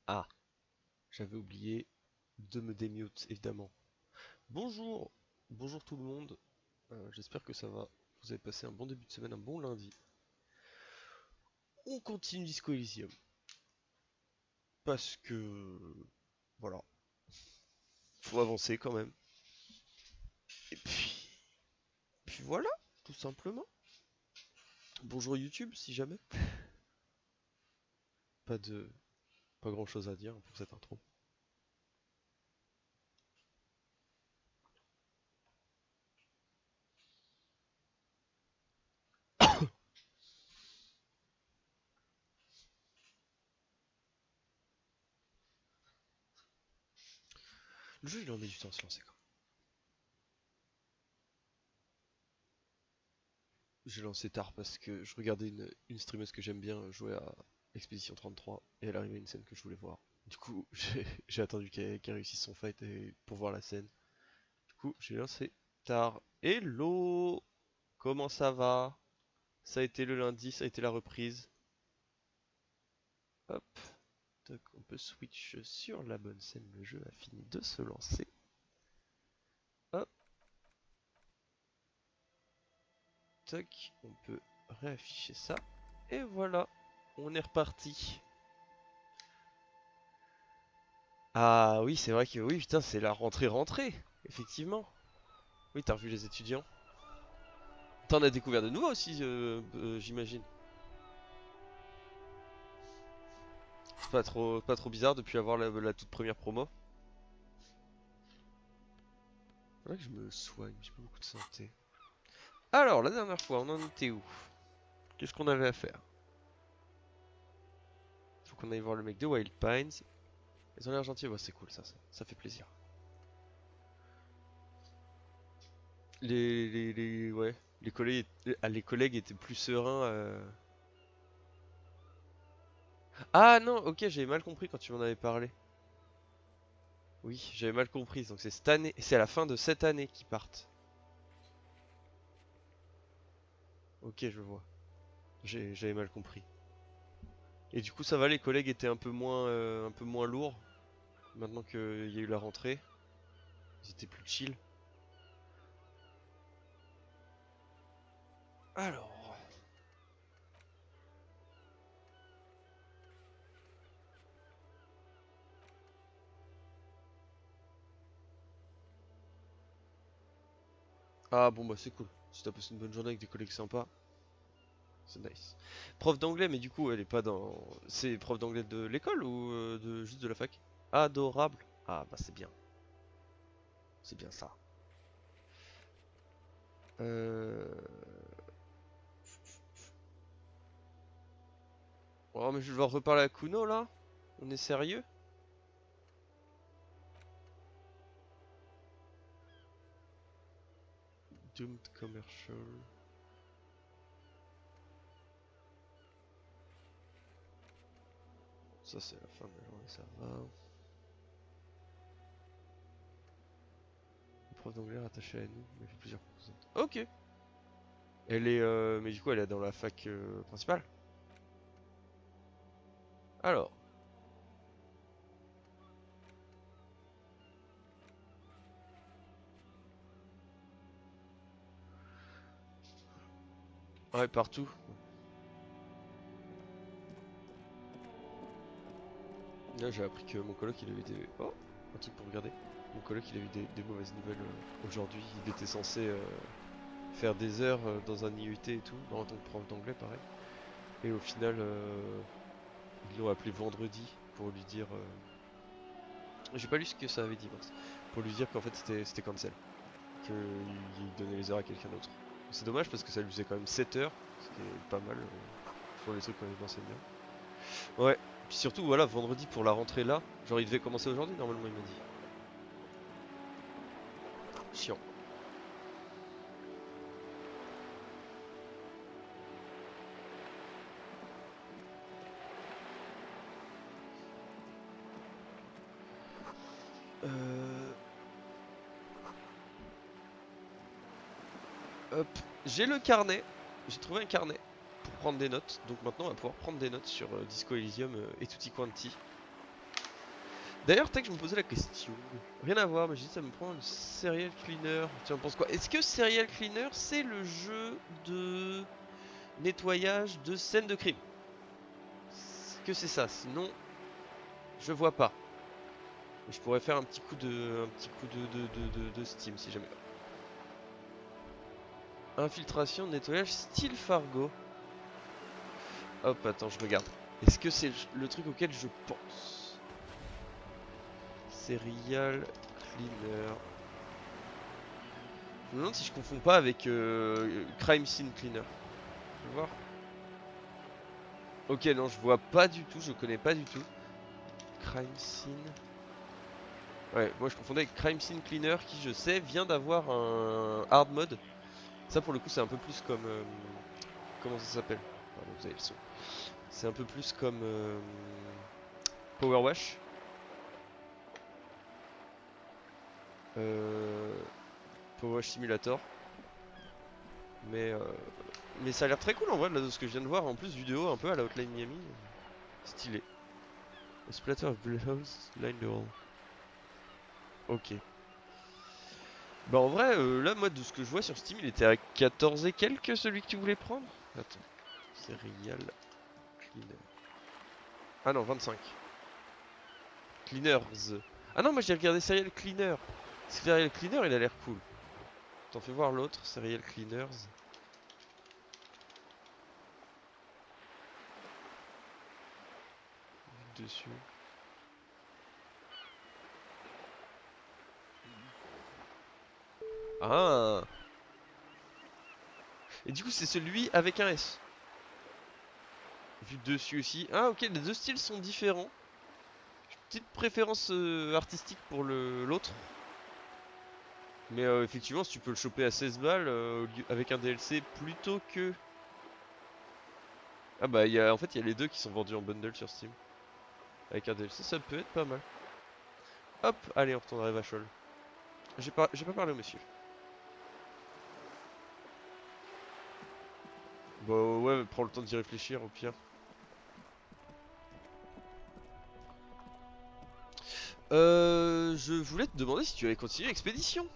Ah, j'avais oublié de me démute, évidemment. Bonjour, bonjour tout le monde. J'espère que ça va. Vous avez passé un bon début de semaine, un bon lundi. On continue Disco Elysium. Parce que... Voilà, faut avancer quand même. Et puis voilà, tout simplement. Bonjour YouTube, si jamais. Pas de... Pas grand chose à dire pour cette intro. Le jeu, il en met du temps à se lancer quand même. J'ai lancé tard parce que je regardais une streameuse que j'aime bien jouer à Expédition 33 et elle arrivait à une scène que je voulais voir. Du coup, j'ai attendu qu'elle réussisse son fight pour voir la scène. Du coup, j'ai lancé tard. Hello! Comment ça va? Ça a été le lundi, ça a été la reprise. Hop, tac, on peut switch sur la bonne scène. Le jeu a fini de se lancer. Hop, tac, on peut réafficher ça. Et voilà, on est reparti. Ah oui, c'est vrai que oui, putain, c'est la rentrée, effectivement. Oui, t'as revu les étudiants. T'en as découvert de nouveaux aussi, j'imagine. C'est pas trop bizarre depuis avoir la toute première promo. C'est vrai que je me soigne, j'ai pas beaucoup de santé. Alors, la dernière fois, on en était où? Qu'est-ce qu'on avait à faire? Faut qu'on aille voir le mec de Wild Pines. Ils ont l'air gentils, ouais, c'est cool, ça fait plaisir. Ouais, les collègues étaient plus sereins. Ah non, ok, j'avais mal compris quand tu m'en avais parlé. Oui, j'avais mal compris. Donc c'est cette année, c'est à la fin de cette année qu'ils partent. Ok, je vois. J'avais mal compris. Et du coup, ça va, les collègues étaient un peu moins lourds. Maintenant qu'il y a eu la rentrée, ils étaient plus chill. Alors. Ah bon, bah c'est cool. Si t'as passé une bonne journée avec des collègues sympas, c'est nice. Prof d'anglais, mais du coup, elle est pas dans. C'est prof d'anglais de l'école ou juste de la fac? Adorable. Ah bah c'est bien. C'est bien ça. Euh... Oh, mais je vais devoir reparler à Kuno là? On est sérieux? Doomed Commercial. Ça, c'est la fin de la journée, ça va. Le prof d'anglais rattaché à nous, mais fait plusieurs composantes. Ok. Elle est, mais du coup, elle est dans la fac principale. Alors. Ouais, partout. Là, j'ai appris que mon coloc, il avait des... Oh, un truc pour regarder. Mon coloc, il a eu des mauvaises nouvelles aujourd'hui. Il était censé faire des heures dans un IUT et tout, en tant que prof d'anglais, pareil. Et au final, ils l'ont appelé vendredi pour lui dire... J'ai pas lu ce que ça avait dit, mince. Pour lui dire qu'en fait, c'était cancel. Qu'il donnait les heures à quelqu'un d'autre. C'est dommage parce que ça lui faisait quand même 7 heures, ce qui est pas mal pour les trucs quand il enseignant. Ouais, puis surtout, voilà, vendredi pour la rentrée là, genre il devait commencer aujourd'hui, normalement, il m'a dit. Chiant. Euh... Hop, j'ai le carnet, j'ai trouvé un carnet pour prendre des notes, donc maintenant on va pouvoir prendre des notes sur Disco Elysium et Tutti Quanti. D'ailleurs, Tech, je me posais la question. Rien à voir, mais j'ai dit ça me prend le Serial Cleaner. Tiens, pense quoi? Est-ce que Serial Cleaner, c'est le jeu de nettoyage de scènes de crime? Est-ce que c'est ça? Sinon, je vois pas. Je pourrais faire un petit coup de Steam si jamais. Infiltration, nettoyage, style Fargo. Hop, attends, je regarde. Est-ce que c'est le truc auquel je pense? Serial Cleaner. Je me demande si je confonds pas avec Crime Scene Cleaner. Je vais voir. Ok, non, je vois pas du tout, je connais pas du tout. Crime Scene. Ouais, moi je confondais avec Crime Scene Cleaner qui, je sais, vient d'avoir un hard mode. Ça pour le coup, c'est un peu plus comme. Comment ça s'appelle? Pardon, vous avez le son. C'est un peu plus comme Power Wash. Euh, Power Wash Simulator. Mais, euh, mais ça a l'air très cool en vrai, là, de ce que je viens de voir. En plus, vidéo un peu à la Hotline Miami. Stylé. A splatter of blood line the wall. Ok. Bah en vrai, là, moi, de ce que je vois sur Steam, il était à 14 et quelques, celui que tu voulais prendre. Attends. Serial Cleaner. Ah non, 25. Cleaners. Ah non, moi j'ai regardé Serial Cleaner. Serial Cleaner, il a l'air cool. T'en fais voir l'autre, Serial Cleaners. Dessus. Ah. Et du coup, c'est celui avec un S. Vu de dessus aussi. Ah ok, les deux styles sont différents. Petite préférence artistique pour l'autre. Mais effectivement, si tu peux le choper à 16 balles avec un DLC plutôt que... Ah bah en fait il y a les deux qui sont vendus en bundle sur Steam. Avec un DLC, ça peut être pas mal. Hop, allez on retourne à Vachol. J'ai pas parlé au monsieur. Bah ouais, prends le temps d'y réfléchir au pire. Je voulais te demander si tu avais continué l'expédition.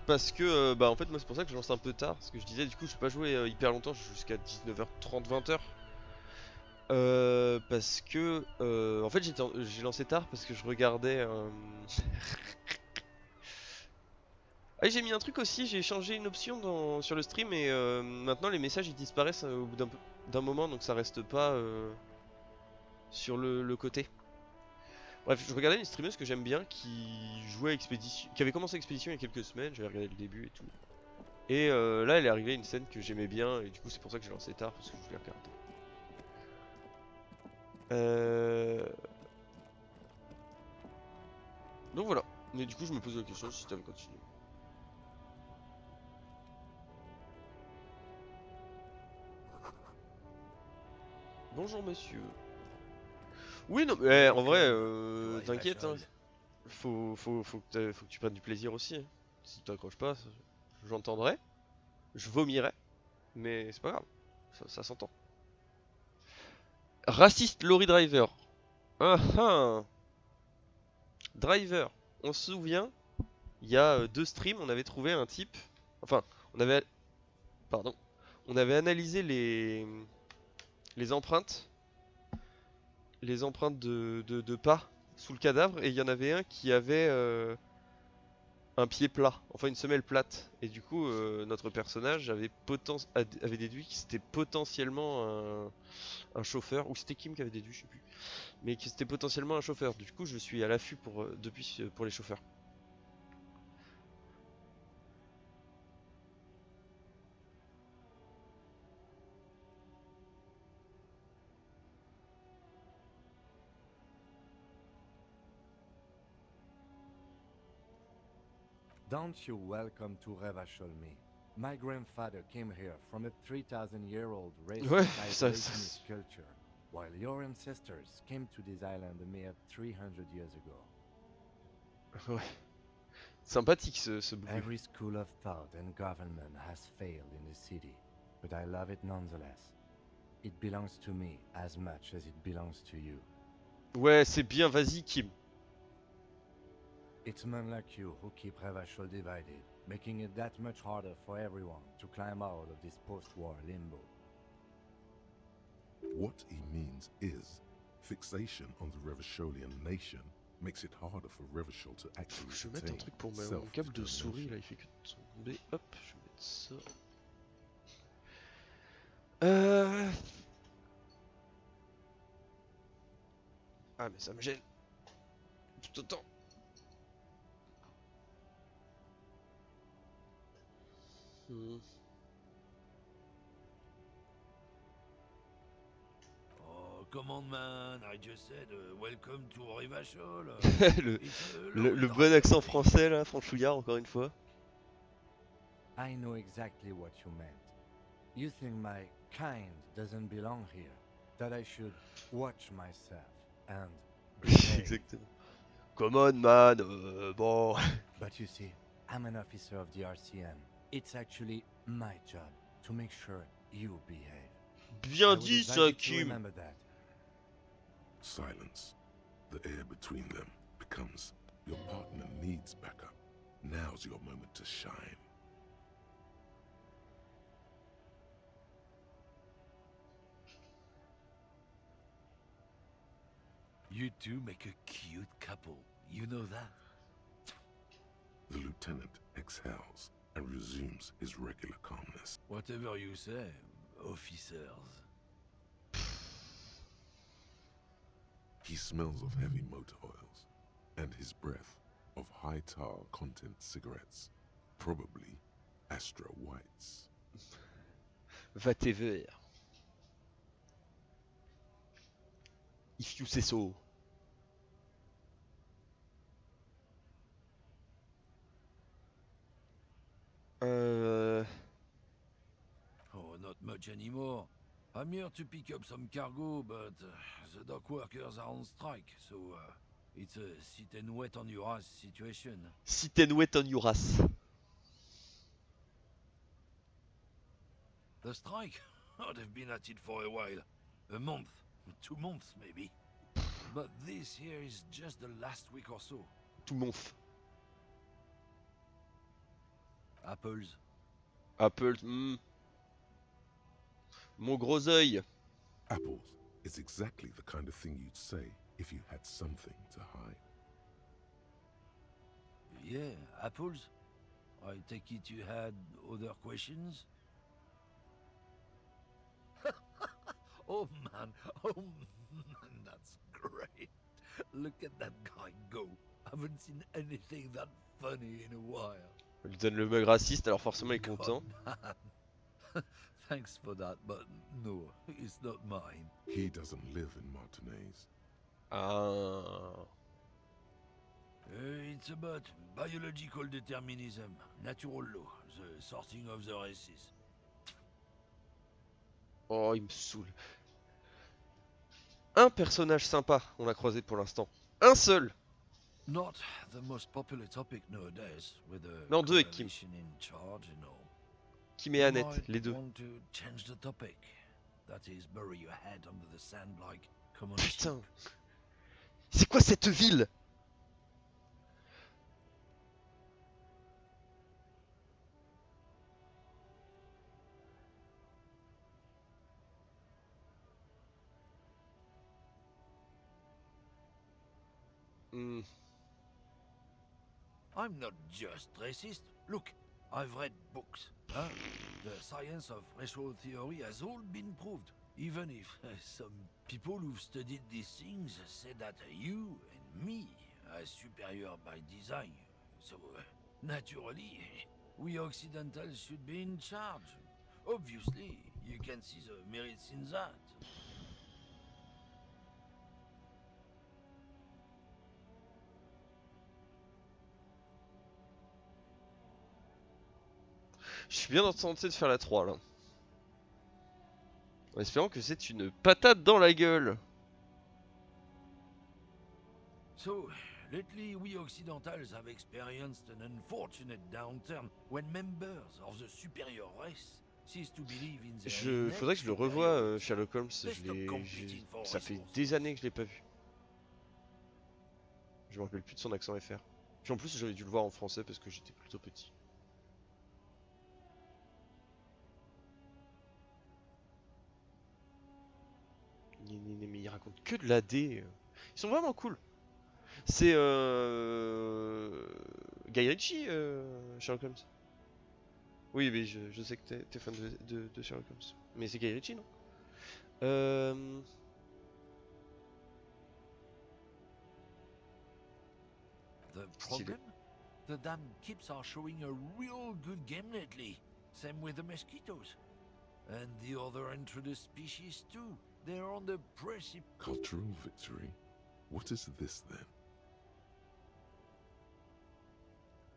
Parce que, bah en fait moi c'est pour ça que je lance un peu tard. Parce que je disais du coup je vais pas jouer hyper longtemps, jusqu'à 19h30, 20h. Parce que, en fait j'ai lancé tard parce que je regardais... Ah j'ai mis un truc aussi, j'ai changé une option sur le stream et maintenant les messages ils disparaissent au bout d'un moment donc ça reste pas sur le côté. Bref, je regardais une streameuse que j'aime bien qui jouait Expédition, qui avait commencé Expédition il y a quelques semaines, j'avais regardé le début et tout. Et là, elle est arrivée à une scène que j'aimais bien, et du coup, c'est pour ça que j'ai lancé tard, parce que je voulais regarder. Euh... Donc voilà. Mais du coup, je me pose la question si t'avais continué. Bonjour, monsieur. Oui, non, mais en vrai, t'inquiète, hein. Faut que tu prennes du plaisir aussi, hein. Si t'accroches pas, j'entendrai, je vomirai, mais c'est pas grave, ça s'entend. Raciste Lorry Driver. Ah ah. Driver. On se souvient, il y a deux streams, on avait trouvé un type. Enfin, on avait. Pardon. On avait analysé les empreintes. Les empreintes de pas sous le cadavre. Et il y en avait un qui avait un pied plat. Enfin, une semelle plate. Et du coup, notre personnage avait déduit que c'était potentiellement un chauffeur. Ou c'était Kim qui avait déduit, je sais plus. Mais que c'était potentiellement un chauffeur. Du coup, je suis à l'affût depuis pour les chauffeurs. Don't you welcome to Revacholmi. My grandfather came here from a 3,000-year-old racist Ouais, isolationist culture, while your ancestors came to this island a mere 300 years ago. Ouais. Sympathique ce bouc. Every school of thought and government has failed in the city, but I love it nonetheless. It belongs to me as much as it belongs to you. Ouais, c'est bien, vas-y Kim. It's men like you who keep Revachol divided, making it that much harder for everyone to climb out of this post-war limbo. What he means is, fixation on the Revacholian nation makes it harder for Revachol to actually Je vais mettre un attain truc pour mon câble de souris là, il fait que tomber. Hop, je vais mettre ça. Ah mais ça me gêne. Tout autant. Oh, come on, man. I just said welcome to Rivachol. le, It's a le long bon drive accent away. français là, franchouillard encore une fois. I know exactly what you meant. You think my kind doesn't belong here, that I should watch myself and behave. Exactement. Come on man, bon. But you see, I'm an officer of the RCM. It's actually my job to make sure you behave. Bien I would dit advise ça, you to Kim. remember that. Silence. The air between them becomes your partner needs backup. Now's your moment to shine. You two make a cute couple. You know that? The lieutenant exhales and resumes his regular calmness. Whatever you say, officers. He smells of heavy motor oils and his breath of high tar content cigarettes, probably Astra Whites. Va tes verts. If you say so. Oh, not much anymore. I'm here to pick up some cargo, but the dock workers are on strike, so it's a sit and wait on your ass situation. Sit and wait on your ass. The strike? Oh, they've been at it for a while. A month, 2 months maybe. But this here is just the last week or so. Tout monf. Apples. Apple. Mon gros œil. Apples is exactly the kind of thing you'd say if you had something to hide. Yeah, apples? I take it you had other questions? Oh man, that's great. Look at that guy go. Haven't seen anything that funny in a while. On lui donne le mug raciste, alors forcément il est content. God, man. Thanks for that, but no, it's not mine. He doesn't live in Martinez. Ah. It's about biological determinism, natural law, the sorting of the races. Oh, il me saoule. Un personnage sympa, on a croisé pour l'instant. Un seul. Not the most popular topic nowadays, with the Non, deux avec Kim. coalition in charge and all. Kim et You Annette, might les deux. want to change the topic. That is, bury your head under the sand like common sheep. Putain. C'est quoi cette ville? I'm not just racist. Look, I've read books. Huh? The science of racial theory has all been proved. Even if some people who've studied these things say that you and me are superior by design. So, naturally, we Occidentals should be in charge. Obviously, you can see the merits in that. Je suis bien tenté de faire la 3 là. En espérant que c'est une patate dans la gueule. So, lately we Occidentals have experienced an unfortunate downturn when members of the superior race cease to believe in their Faudrait que je le revoie, Sherlock Holmes. Ça fait des années que je l'ai pas vu. Je me rappelle plus de son accent FR. Puis en plus, j'avais dû le voir en français parce que j'étais plutôt petit. Mais ils racontent que de la D. Ils sont vraiment cool. C'est Guy Ritchie, Sherlock Holmes. Oui, mais je sais que t'es fan de Sherlock Holmes. Mais c'est Guy Ritchie, non? Euh... The Stylé. problem? The damn Kips are showing a real good game lately. Same with the mosquitoes. And the other introduced species too. They're on the precipice. Cultural victory? What is this then?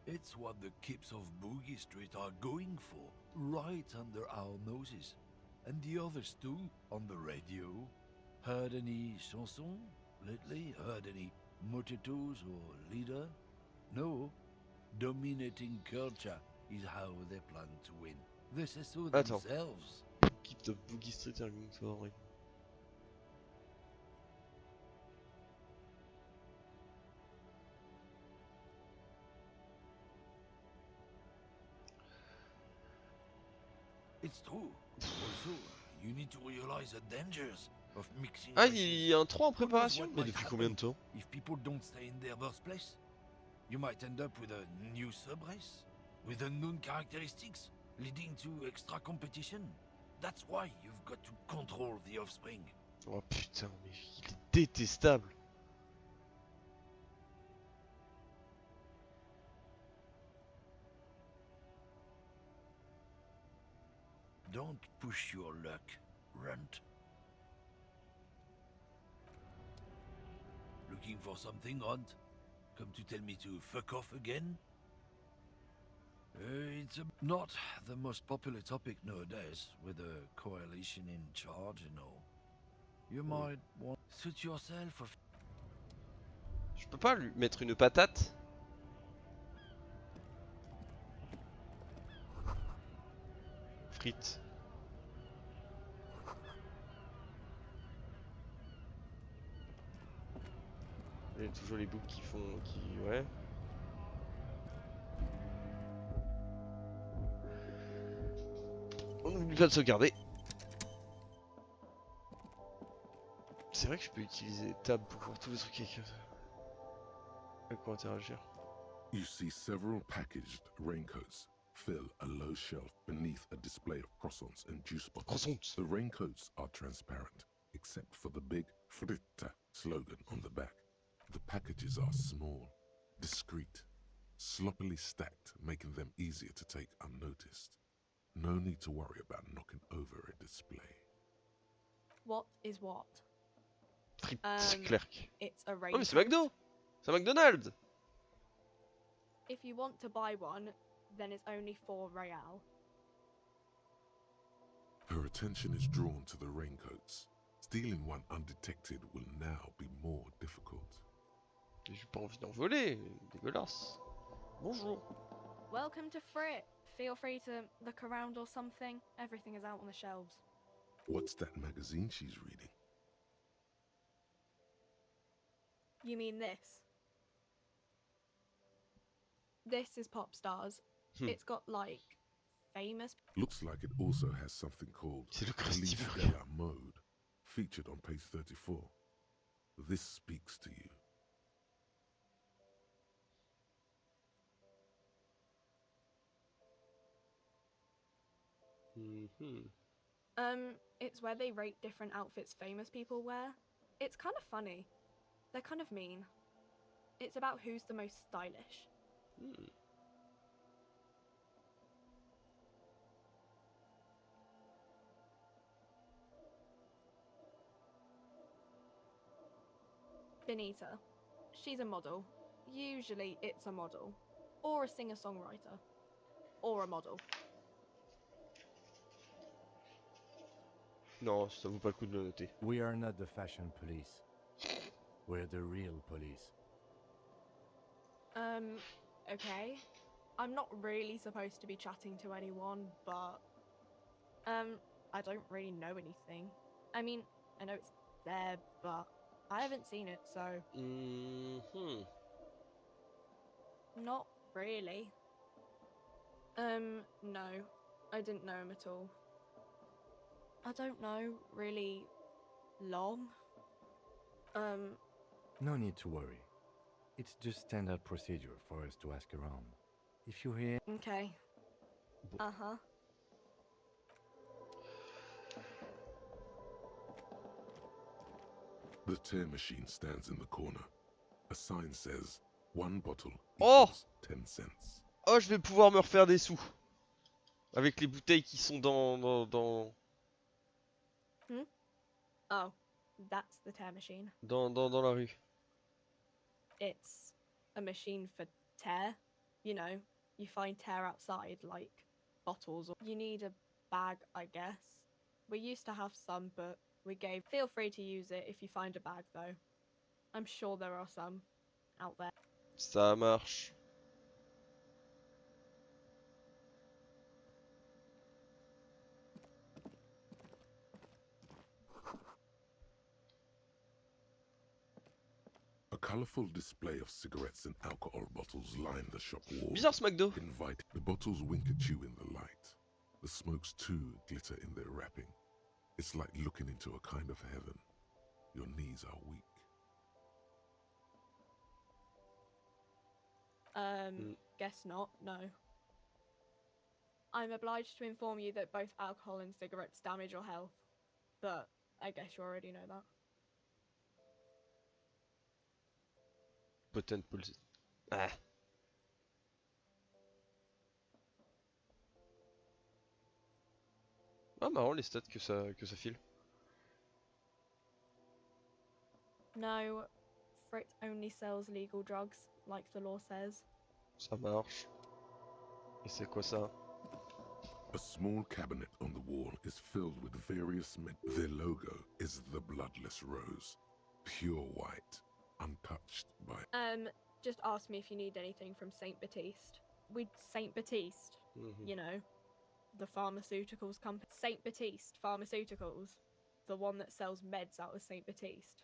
It's what the Kips of Boogie Street are going for, right under our noses. And the others too, on the radio. Heard any chansons lately? Heard any motetos or leader? No. Dominating culture is how they plan to win. They say so Attends. themselves. Keep the Boogie Street arguing for. It's true. Also, you need to realize the dangers of mixing Ah, races. il y a un 3 en Who knows préparation? what Mais might depuis combien de happen temps? if people don't stay in their birthplace? You might end up with a new sub-race, with unknown characteristics, leading to extra competition. That's why you've got to control the offspring. Oh putain, mais il est détestable. Don't push your luck, Runt. Looking for something, Runt? Come to tell me to fuck off again? It's not the most popular topic nowadays, with a coalition in charge and all. You might want to suit yourself of Je peux pas lui mettre une patate? Frites. Il y a toujours les boucs qui font. Ouais. On n'oublie pas de sauvegarder. C'est vrai que je peux utiliser tab pour voir tous les trucs avec quoi interagir. You see several packaged raincoats fill a low shelf beneath a display of croissants and juice bottles. Croissants. The raincoats are transparent, except for the big Fritta slogan on the back. The packages are small, discreet, sloppily stacked, making them easier to take unnoticed. No need to worry about knocking over a display. What is what? Frites Clerc. It's a Oh mais raincoat. c'est McDo! C'est un McDonald's! If you want to buy one, then it's only 4 real. Her attention is drawn to the raincoats. Stealing one undetected will now be more difficult. J'ai pas envie d'en voler, dégueulasse. Bonjour. Welcome to Frit. Feel free to look around or something. Everything is out on the shelves. What's that magazine she's reading? You mean this? This is Pop Stars. It's got like famous. Looks like it also has something called C'est le Police Krusty de Burger. la Mode, featured on page 34. This speaks to you. It's where they rate different outfits famous people wear. It's kind of funny. They're kind of mean. It's about who's the most stylish. Benita. She's a model. Usually it's a model. Or a singer-songwriter. Or a model. Non, ça vaut pas le coup de le noter. We are not the fashion police. We're the real police. Okay. I'm not really supposed to be chatting to anyone, but... I don't really know anything. I mean, I know it's there, but I haven't seen it, so... Not really. No. I didn't know him at all. I don't know, really long. No need to worry. It's just standard procedure for us to ask around. If you hear Okay. Uh-huh. The tear machine stands in the corner. A sign says, 1 bottle Oh! equals 10 cents. Oh, je vais pouvoir me refaire des sous. Avec les bouteilles qui sont Oh, that's the tear machine. dans la rue. It's a machine for tear. You know, you find tear outside, like bottles. Or you need a bag, I guess. We used to have some, but we gave. Feel free to use it if you find a bag, though. I'm sure there are some out there. Ça marche. A colorful display of cigarettes and alcohol bottles line the shop wall. Bizarre ce McDo. Invite. The bottles wink at you in the light. The smokes too glitter in their wrapping. It's like looking into a kind of heaven. Your knees are weak. Guess not, no. I'm obliged to inform you that both alcohol and cigarettes damage your health. But I guess you already know that. Potent pulse. Ah. Ah marrant les stats que ça file. No, Frit only sells legal drugs, like the law says. Ça marche. Et c'est quoi ça? A small cabinet on the wall is filled with various men. Their logo is the bloodless rose, pure white, untouched by. Just ask me if you need anything from Saint Baptiste. Saint Baptiste, Mhm. you know, the pharmaceuticals company. Saint Baptiste Pharmaceuticals, the one that sells meds out of Saint Baptiste.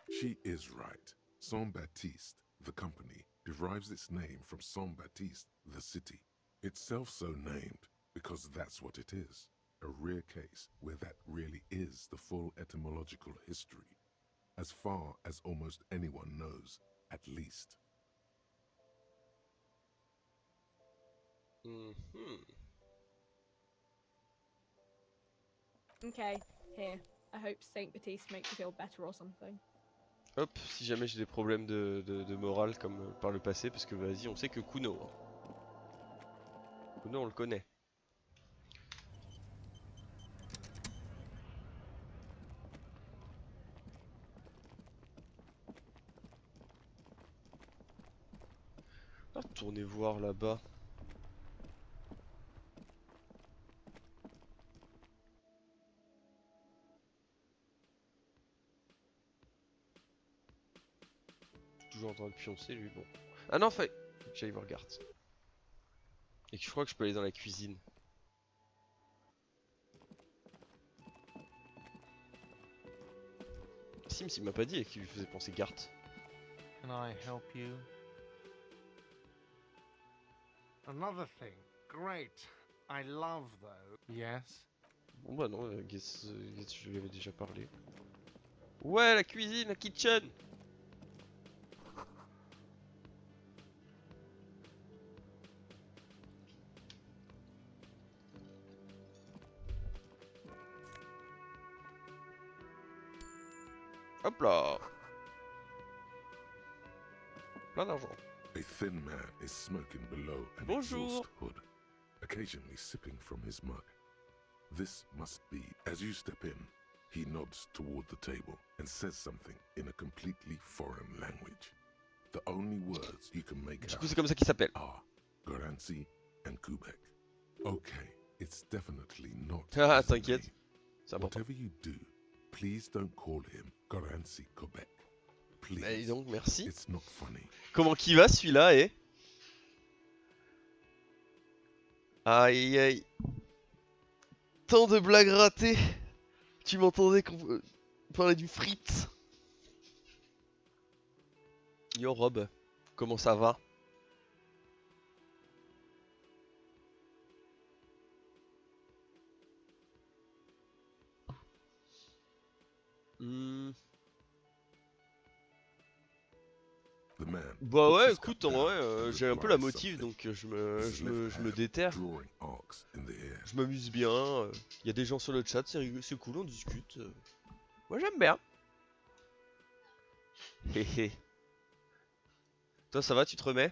She is right. Saint Baptiste, the company, derives its name from Saint Baptiste, the city. Itself so named because that's what it is. A rare case where that really is the full etymological history. As far as almost anyone knows, at least. Mhm. Okay, here. I hope Saint Baptiste makes you feel better or something. Hop, si jamais j'ai des problèmes de morale comme par le passé, parce que vas-y, on sait que Kuno. Hein. Kuno, on le connaît. Ah, tournez voir là-bas. Toujours en train de pioncer lui, bon. Ah non, faut que j'aille voir Gart. Et que je crois que je peux aller dans la cuisine. Sims il m'a pas dit à qui lui faisait penser Gart. Can I help you? Another thing. Great. I love those. Yes. Bon bah non, guess, je lui avais déjà parlé. Ouais, la cuisine, la kitchen. Hop là. Plein d'argent. A thin man is smoking below an Bonjour. exhaust hood, occasionally sipping from his mug. This must be. As you step in, he nods toward the table and says something in a completely foreign language. The only words you can make Du out coup, c'est comme ça qu'il s'appelle. are Goransi and Kubek. Okay, it's definitely not. Ah, his t'inquiète. name. C'est important. Whatever you do, please don't call him Goransi Kubek. Please. Et donc, merci. It's not funny. Comment qu'il va celui-là, eh? Aïe aïe. Tant de blagues ratées. Tu m'entendais parler du frites. Yo Rob, comment ça va? Hmm. The man Bah puts ouais, his cup écoute, en down vrai, and j'ai un peu la replies motive, something, donc his left je me hand déterre. drawing arcs in the air. Je m'amuse bien. Il y a des gens sur le chat, c'est cool, on discute. Moi j'aime bien. Hé hé. Toi ça va, tu te remets?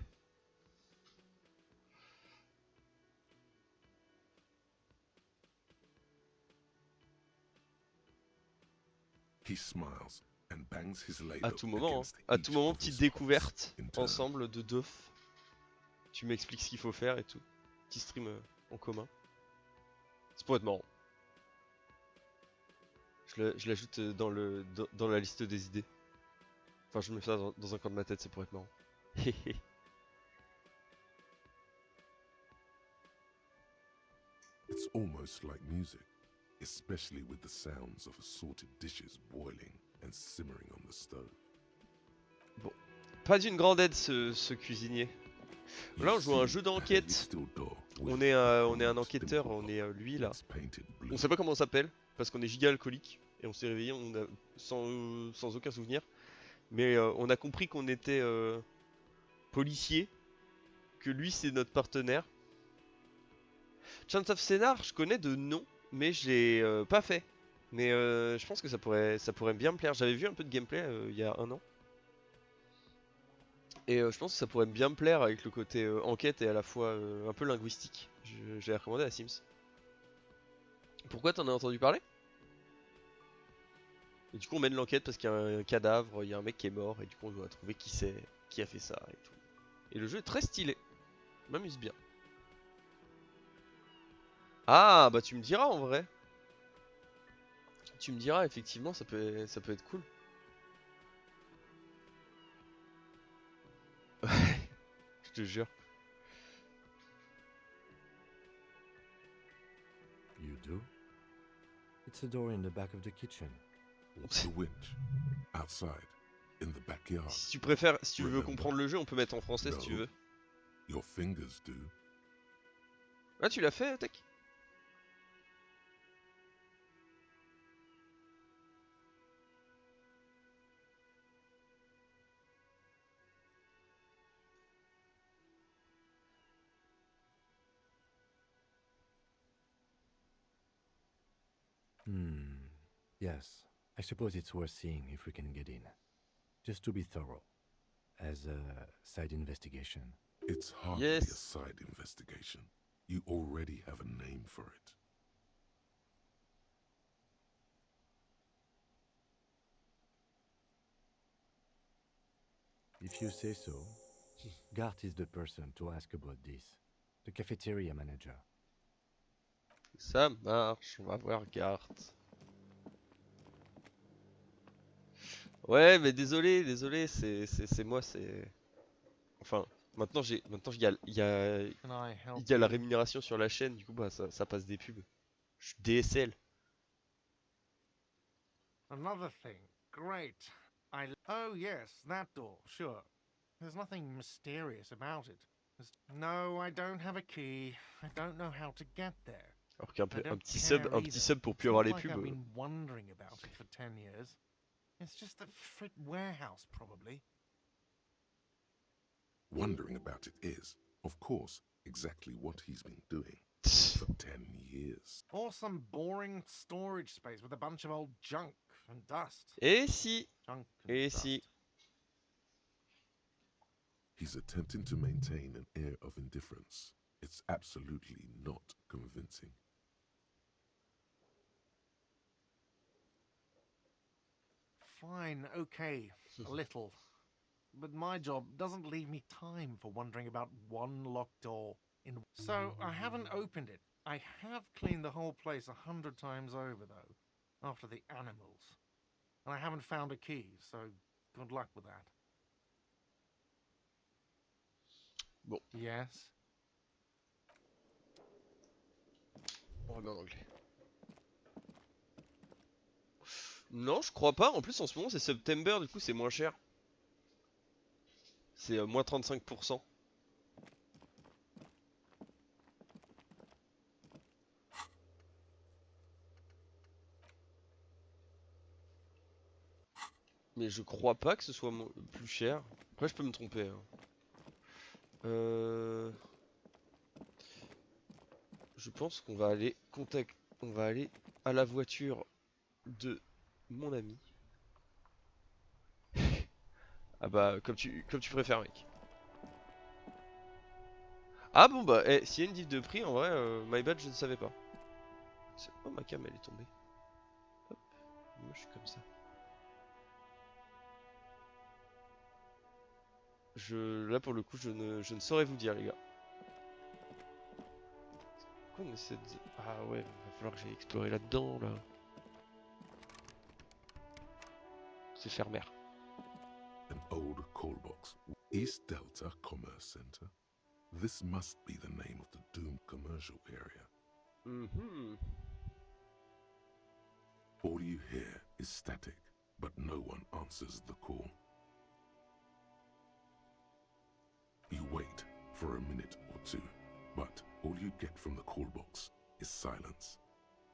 He smiles and bangs his À ladle tout moment, hein. against À tout each moment, of petite his découverte pots in turn. ensemble de Dof. Tu m'expliques ce qu'il faut faire et tout. Petit stream en commun. C'est pour être marrant. Je l'ajoute dans la liste des idées. Enfin, je mets ça dans un coin de ma tête, c'est pour être marrant. It's almost like music, especially with the sounds of assorted dishes boiling and simmering on the stove. Pas d'une grande aide ce cuisinier. You Là, on joue à un see jeu a heavy d'enquête. steel door On with est un bronze enquêteur, dimple on est lui là. It's painted blue. On sait pas comment on s'appelle, parce qu'on est giga alcoolique. Et on s'est réveillé sans aucun souvenir. Mais on a compris qu'on était policier. Que lui c'est notre partenaire. Chance of Scénar, je connais de nom, mais je l'ai pas fait. Mais je pense que ça pourrait bien me plaire. J'avais vu un peu de gameplay il y a un an. Et je pense que ça pourrait bien me plaire avec le côté enquête et à la fois un peu linguistique. Je l'ai recommandé à Sims. Pourquoi t'en as entendu parler? Et du coup on mène l'enquête parce qu'il y a un cadavre, il y a un mec qui est mort et du coup on doit trouver qui c'est, qui a fait ça et tout. Et le jeu est très stylé. Je m'amuse bien. Ah bah tu me diras en vrai. Tu me diras effectivement ça peut être cool. Ouais, je te jure. You do? It's a door in the back of the kitchen. The winch, outside, in the backyard. Si tu préfères, si tu veux comprendre le jeu, on peut mettre en français si tu veux. Your fingers do. Ah tu l'as fait Tech? Yes. I suppose it's worth seeing if we can get in. Just to be thorough. As a side investigation. It's hardly a Yes. side investigation. You already have a name for it. If you say so. Gart is the person to ask about this. The cafeteria manager. Ça marche, on va voir Gart. Ouais, mais désolé, c'est moi, c'est. Enfin, maintenant Can I help il y a la you? rémunération sur la chaîne, du coup bah ça passe des pubs. Je suis DSL. Another thing. Great. Oh, yes, that door, sure. There's nothing mysterious about it. No, I don't have a key. I don't know how to get there. Alors qu'un I don't petit care un petit either. sub pour plus It's avoir not les like pubs. I've been wondering about it for 10 years. It's just the frit warehouse, probably. Wondering about it is, of course, exactly what he's been doing for 10 years. Or some boring storage space with a bunch of old junk and dust. Et si, Junk and et dust. si. He's attempting to maintain an air of indifference. It's absolutely not convincing. Fine, okay, a little. But my job doesn't leave me time for wondering about one locked door. So I haven't opened it. I have cleaned the whole place 100 times over, though, after the animals. And I haven't found a key, so good luck with that. Bon. Yes? On remet en anglais. Non, je crois pas. En plus, en ce moment, c'est September, du coup, c'est moins cher. C'est moins 35%. mais je crois pas que ce soit plus cher. Après, je peux me tromper. Hein. Je pense qu'on va aller on va aller à la voiture de mon ami. Ah bah, comme tu préfères, mec. Ah bon bah, s'il y a une diff de prix, en vrai, my bad, je ne savais pas. Oh, ma cam, elle est tombée. Hop, moi je suis comme ça. Là pour le coup, je ne saurais vous dire, les gars. Pourquoi on essaie de... Ah ouais, va falloir que j'aille explorer là-dedans, là. C'est fermé. An old call box. East Delta Commerce Center. This must be the name of the doomed commercial area. Mhm. All you hear is static, but no one answers the call. You wait for a minute or two, but all you get from the call box is silence.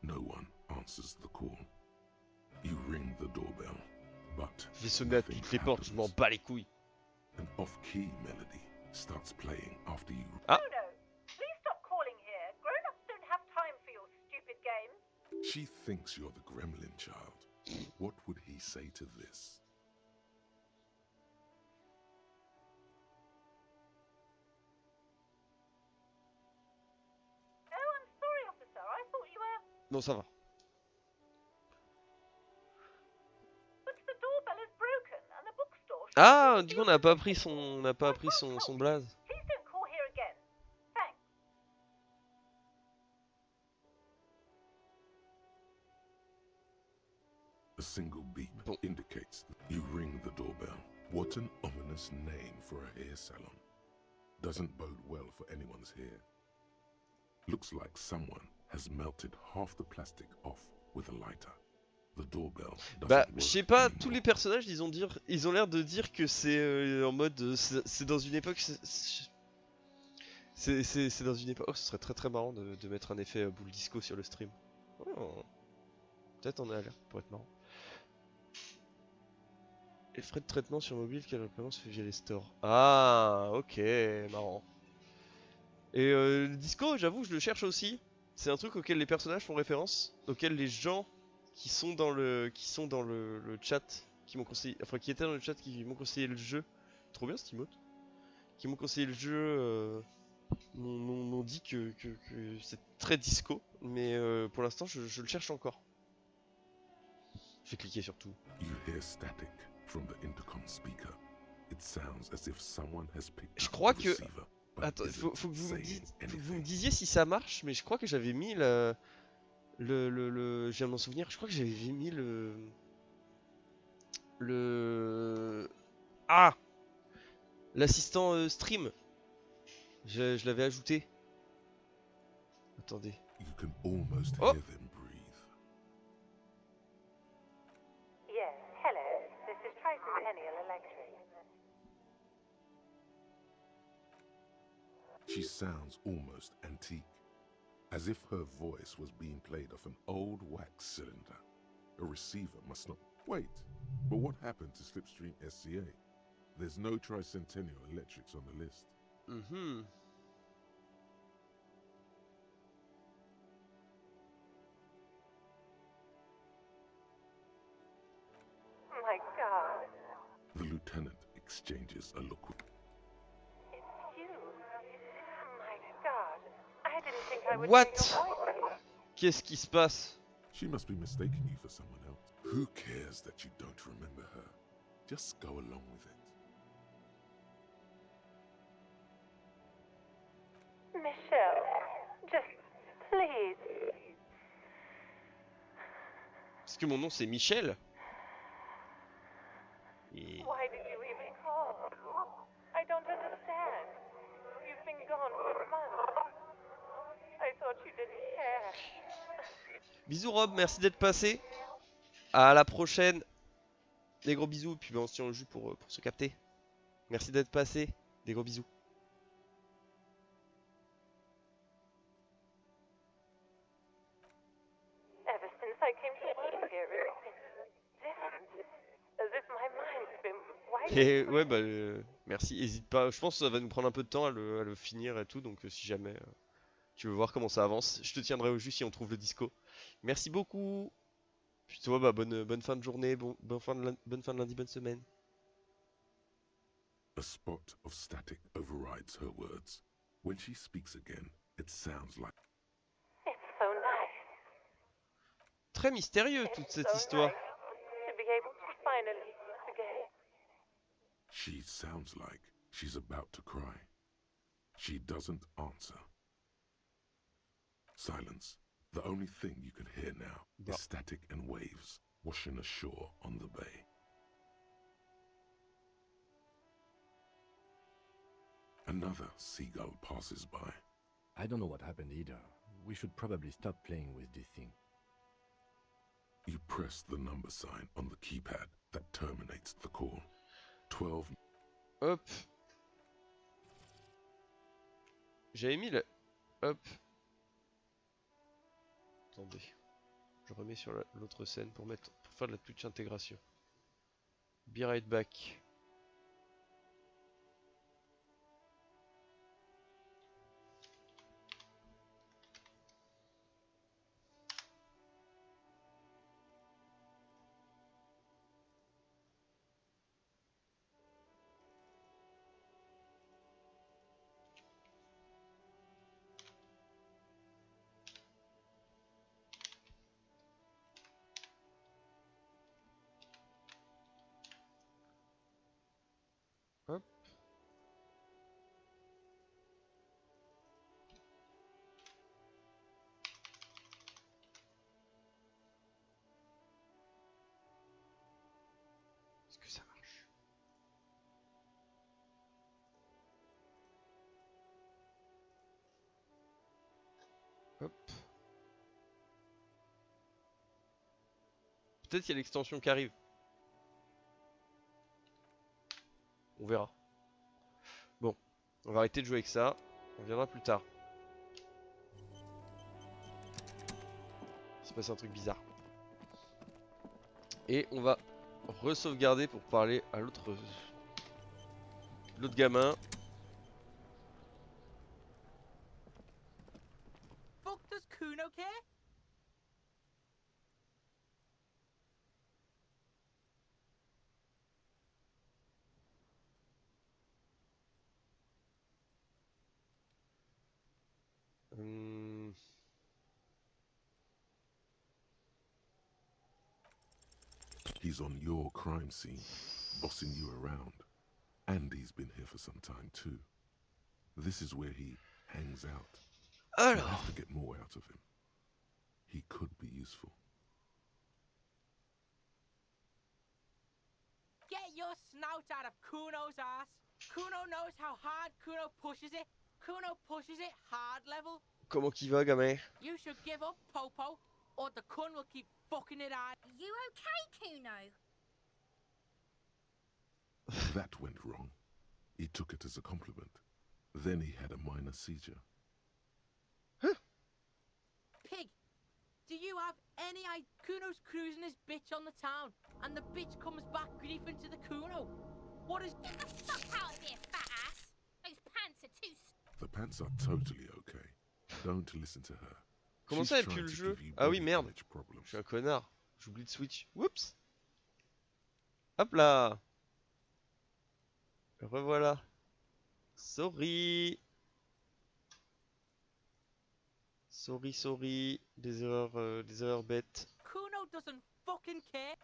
No one answers the call. You ring the doorbell, but Je vais sonner à nothing toutes les portes, je m'en happens. bats les couilles. An off-key melody starts playing after you. Ah, Bruno, please stop calling here. Grown-ups don't have time for your stupid games. She thinks you're the gremlin child. What would he say to this? Oh, I'm sorry, officer. I thought you were... non, ça va. But the doorbell is broken and the bookstore... should Ah, be du coup, on n'a pas open. pris on n'a pas pris son blaze. Please don't call here again. Thanks. A single beep Bon. indicates you ring the doorbell. What an ominous name for a hair salon. Doesn't bode well for anyone's hair. Looks like someone has melted half the plastic off with a lighter. The doorbell doesn't Bah, work je sais pas, anymore. tous les personnages, ils ont l'air de dire que c'est en mode, c'est dans une époque, c'est dans une époque. Oh, ce serait très très marrant de mettre un effet boule disco sur le stream. Oh. Peut-être on est à l'air pour être marrant. Les frais de traitement sur mobile, quel paiement se fait via les stores. Ah, ok, marrant. Et le disco, j'avoue, je le cherche aussi. C'est un truc auquel les personnages font référence, auquel les gens qui sont dans le chat, qui m'ont conseillé, enfin qui étaient dans le chat, qui m'ont conseillé le jeu. Trop bien cet emote. Qui m'ont conseillé le jeu, m'ont dit que c'est très disco, mais pour l'instant je le cherche encore. Je vais cliquer sur tout. You hear static from the intercom speaker. It sounds as if someone has picked Je up crois the que... receiver, but Attends, isn't faut que vous me saying anything. disiez si ça marche, mais je crois que j'avais mis je viens de m'en souvenir, je crois que j'avais mis Ah, l'assistant stream. Je l'avais ajouté. Attendez. You can almost Oh. hear them breathe. Yes, hello. This is Tricentennial Electric. She sounds almost antique, as if her voice was being played off an old wax cylinder. A receiver must not... Wait, but what happened to Slipstream SCA? There's no Tricentennial Electrics on the list. Mhm. My God, The lieutenant exchanges a look with... it's you. My God, I didn't think I would What? hear your voice. Qu'est-ce qui se passe? She must be mistaking you for someone else. Who cares that you don't remember her? Just go along with it. Michelle, just please. Parce que mon nom c'est Michel. Et... Why did you even call? I don't understand. You've been gone for months. I thought you didn't care. Bisous Rob, merci d'être passé. À la prochaine. Des gros bisous, puis ben, on se tient au jus pour se capter. Merci d'être passé. Des gros bisous. Ever since I came to work here, it's been different. As if my mind Et ouais, bah, merci, hésite pas. Je pense que ça va nous prendre un peu de temps à le finir et tout, donc si jamais tu veux voir comment ça avance, je te tiendrai au jus si on trouve le disco. Merci beaucoup. Puis toi, bah, bonne fin de journée, bonne fin de lundi, bonne semaine. A spot of static overrides her words. When she speaks again, it sounds like It's so nice. Très mystérieux toute It's cette so histoire. nice to be able to finally forget. she sounds like she's about to cry. She doesn't answer. Silence. The only thing you can hear now Bah. is static and waves washing ashore on the bay. Another seagull passes by. I don't know what happened either. We should probably stop playing with this thing. You press the number sign on the keypad that terminates the call. 12. Hop. J'avais mis le... Hop. Attendez. Je remets sur l'autre scène pour faire de la Twitch intégration. Be right back. Hop. Est-ce que ça marche? Hop. Peut-être qu'il y a l'extension qui arrive. On verra. Bon, on va arrêter de jouer avec ça. On viendra plus tard. Il se passe un truc bizarre. Et on va re-sauvegarder pour parler à l'autre gamin. Fuck does Kuno care? Hum, He's on your crime scene, bossing you around. And he's been here for some time too. This is where he hangs out. You Alors, have to get more out of him. He could be useful. Get your snout out of Kuno's ass. Kuno knows how hard Kuno pushes it. Kuno pushes it hard level. comment qu'il va, gamin? You should give up, Popo, or the Kun will keep fucking it hard. You okay, Kuno? That went wrong. He took it as a compliment. Then he had a minor seizure. Pig, do you have any idea? Kuno's cruising his bitch on the town, and the bitch comes back griefing to the Kuno. What is... Get the fuck out of here, fat ass! Those pants are too... The pants are totally okay. Don't listen to her. Comment She's ça, elle trying pue le to jeu? give you Ah oui, body merde. image problems. Je suis un connard. J'oublie de switch. Oups. Hop là. Revoilà. Sorry. Sorry. Des erreurs bêtes. Kuno doesn't fucking care.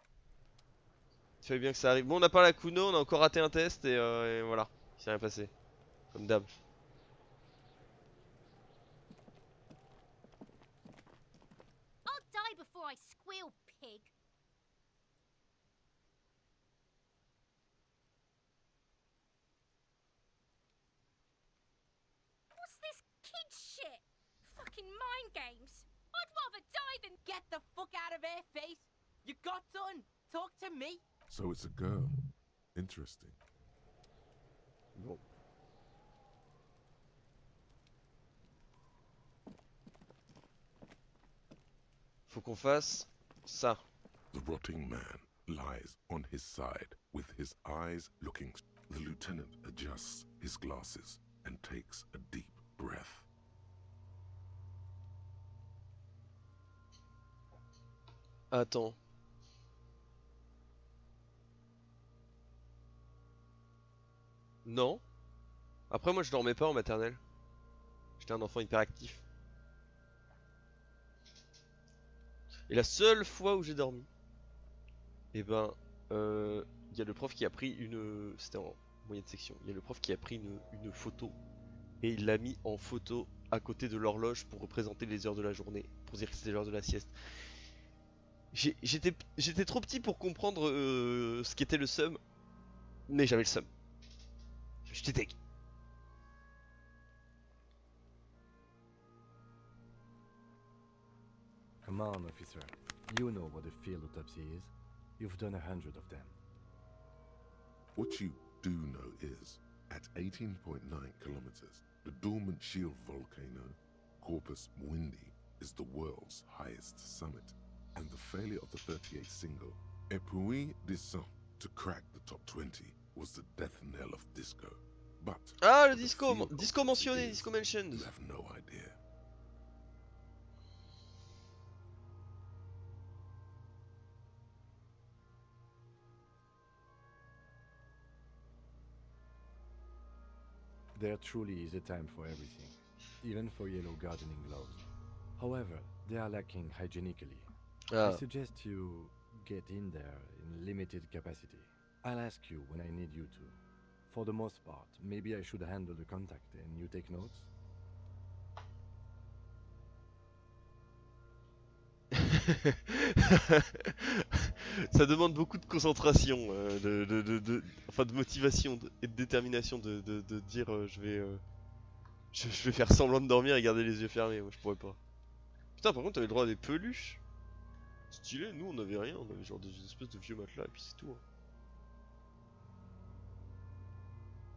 Il fallait bien que ça arrive. Bon, on a parlé à Kuno, on a encore raté un test et voilà. Il s'est rien passé. Comme d'hab. I'll die before I squeal, pig. What's this kid shit? Fucking mind games. I'd rather die than... Get the fuck out of here, face. You got done. Talk to me. So it's a girl. Interesting. Bon. Faut qu'on fasse ça. The rotting man lies on his side with his eyes looking. The lieutenant adjusts his glasses and takes a deep breath. Attends. Non. Après, moi, je dormais pas en maternelle. J'étais un enfant hyperactif. Et la seule fois où j'ai dormi, et ben, y a le prof qui a pris une. C'était en moyenne section. Il y a le prof qui a pris une photo et il l'a mis en photo à côté de l'horloge pour représenter les heures de la journée, pour dire que c'était l'heure de la sieste. J'étais trop petit pour comprendre ce qu'était le seum, mais j'avais le seum. J'étais deg. Come on, officer. You know what a field autopsy is. You've done 100 of them. What you do know is, at 18.9 kilometers, the dormant shield volcano, Corpus Mundi, is the world's highest summit, and the failure of the 38 single, Epui Descent, to crack the top 20 was the death knell of disco. But Ah, le the disco, field disco autopsy mentionné, is, disco mentioned. you have no idea. There truly is a time for everything, even for yellow gardening gloves. However, they are lacking hygienically. I Ah, suggest you get in there in limited capacity. I'll ask you when I need you to. For the most part, maybe I should handle the contact and you take notes? ça demande beaucoup de concentration, enfin de motivation et de détermination de dire je vais faire semblant de dormir et garder les yeux fermés. Moi je pourrais pas. Putain, par contre, t'avais le droit à des peluches. Stylé, nous on avait rien, on avait genre des espèces de vieux matelas et puis c'est tout. Hein.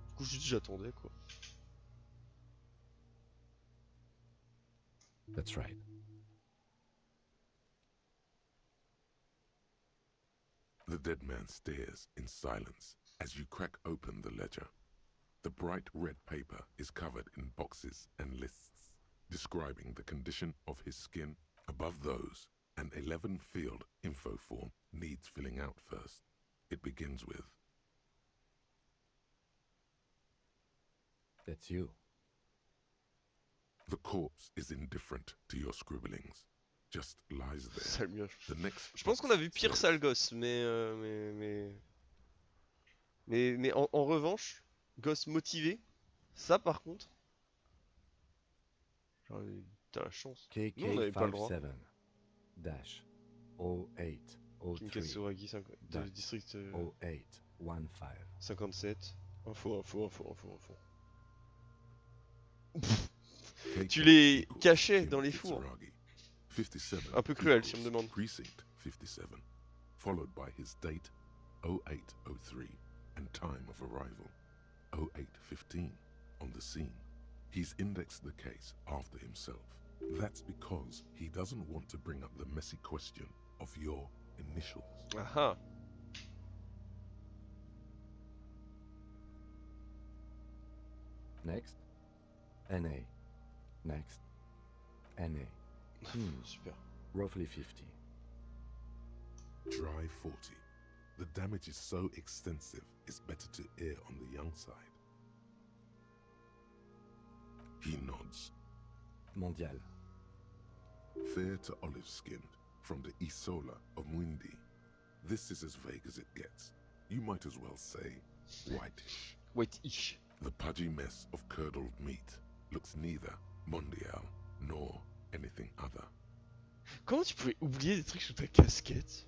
Du coup, je dis j'attendais quoi. That's right. The dead man stares in silence as you crack open the ledger. The bright red paper is covered in boxes and lists, describing the condition of his skin. Above those, an 11-field info form needs filling out first. It begins with, That's you. the corpse is indifferent to your scribblings, just lies there. Sale mioche. The next Je pense qu'on box a vu pire says, sale gosse, mais en revanche, gosse motivé, ça par contre, genre, t'as la chance. Nous on avait pas le droit. KK57 dash 0803 Kinkasuragi, de district 0815. 57. Info. KK Tu les equals cachais Kim dans les fours. Kitsuragi. 57 Un peu cruel si on me equals demande. Precinct 57, followed by his date 0803 and time of arrival 0815 on the scene. He's indexed the case after himself. That's because he doesn't want to bring up the messy question of your initials. Aha. Next. NA. Next. NA. Super. Roughly 50. Dry 40. The damage is so extensive, it's better to err on the young side. He nods. Mondial. Fair to olive-skinned, from the Isola of Mundi. This is as vague as it gets. You might as well say whitish. White-ish. The pudgy mess of curdled meat looks neither mondial nor anything other. Comment tu pouvais oublier des trucs sur ta casquette?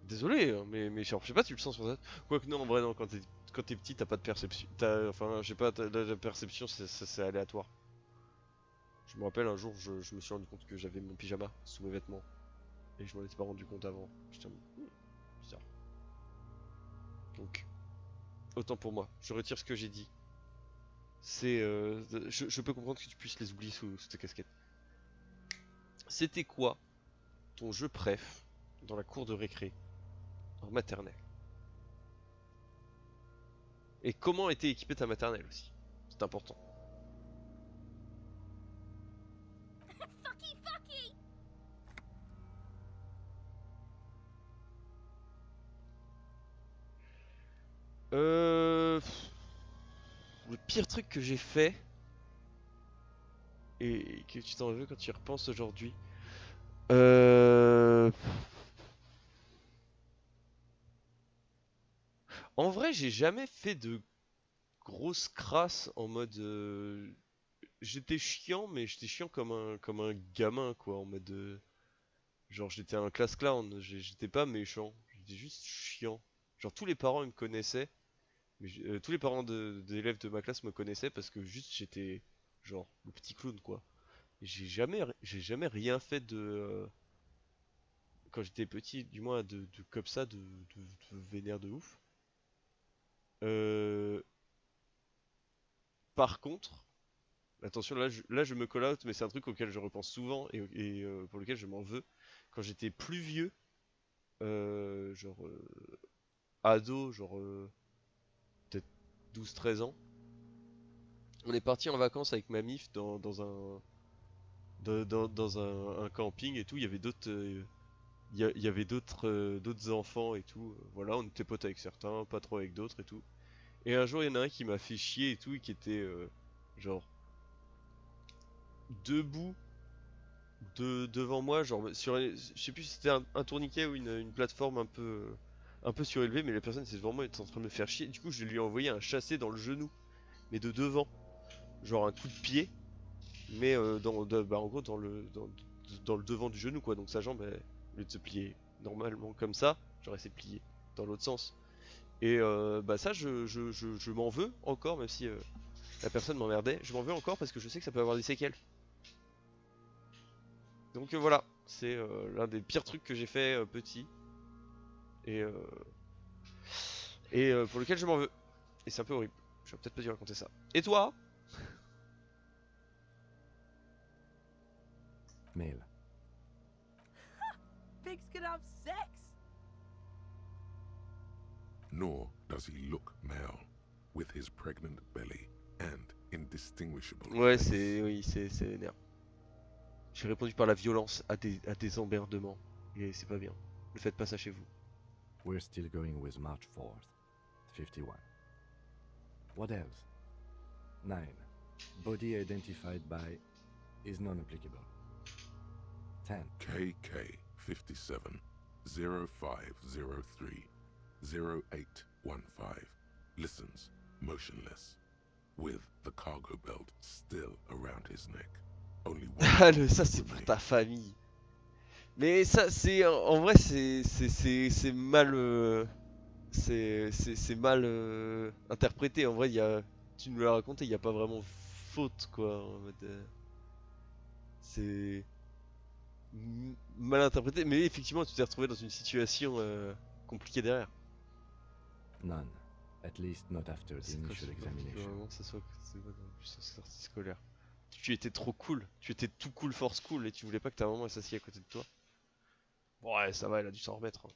Désolé, hein, mais genre, je sais pas, tu le sens sur ta... Quoique non, en vrai, non, quand t'es petit, t'as pas de perception. Enfin, je sais pas, la perception, c'est aléatoire. Je me rappelle un jour, je me suis rendu compte que j'avais mon pyjama sous mes vêtements. Et je m'en étais pas rendu compte avant. J'étais en mode, bizarre. Donc, autant pour moi, je retire ce que j'ai dit. C'est... je peux comprendre que tu puisses les oublier sous ta casquette. C'était quoi ton jeu préf dans la cour de récré en maternelle. Et comment était équipée ta maternelle aussi. C'est important. Fucky, fucky! Le pire truc que j'ai fait et que tu t'en veux quand tu y repenses aujourd'hui. En vrai, j'ai jamais fait de grosses crasses en mode. J'étais chiant, mais j'étais chiant comme un gamin, quoi. En mode. Genre, j'étais un class clown, j'étais pas méchant, j'étais juste chiant. Genre, tous les parents ils me connaissaient, mais tous les parents d'élèves de ma classe me connaissaient parce que juste j'étais genre le petit clown, quoi. Et j'ai jamais rien fait de. Quand j'étais petit, du moins de comme ça, de vénère de ouf. Euh, Par contre, attention, là je me call out, mais c'est un truc auquel je repense souvent et pour lequel je m'en veux. Quand j'étais plus vieux, genre ado, genre peut-être 12-13 ans, on est parti en vacances avec ma mif dans un camping et tout. Il y avait d'autres. Il y avait d'autres enfants et tout. Voilà, on était potes avec certains, pas trop avec d'autres et tout. Et un jour, il y en a un qui m'a fait chier et tout, et qui était genre debout devant moi, genre sur, je sais plus si c'était un tourniquet ou une plateforme un peu surélevée, mais la personne était devant moi, elle était en train de me faire chier. Du coup, je lui ai envoyé un chassé dans le genou, mais de devant, genre un coup de pied, mais bah, en gros dans le devant du genou, quoi. Donc sa jambe, au lieu de se plier normalement comme ça, j'aurais s'est plié dans l'autre sens. Et bah ça, je m'en veux encore, même si la personne m'emmerdait. Je m'en veux encore parce que je sais que ça peut avoir des séquelles. Donc voilà, c'est l'un des pires trucs que j'ai fait petit. Et, pour lequel je m'en veux. Et c'est un peu horrible. Je vais peut-être pas dû raconter ça. Et toi? Male. Pigs can have sex? Nor does he look male, with his pregnant belly and indistinguishable Ouais, face. oui, c'est énerve. J'ai répondu par la violence à des emmerdements. Et c'est pas bien. Ne faites pas ça chez vous. We're still going with March 4th, 51. What else? 9. Body identified by is non-applicable. 10. KK 57 0503 0815 listens motionless, with the cargo belt still around his neck. Only one Ah, pulse ça c'est pour remains. ta famille. Mais ça, c'est en vrai, c'est mal, c'est mal interprété. En vrai, tu nous l'as raconté, il y a pas vraiment faute, quoi. En mode, c'est mal interprété, mais effectivement, tu t'es retrouvé dans une situation compliquée derrière. None. At least not after the C'est quoi initial ce examination. vraiment que ça soit c'est pas dans la sortie scolaire. Tu étais trop cool, tu étais tout cool force cool et tu voulais pas que ta maman s'assied à côté de toi. Bon, ouais, ça va, elle a dû s'en remettre, hein.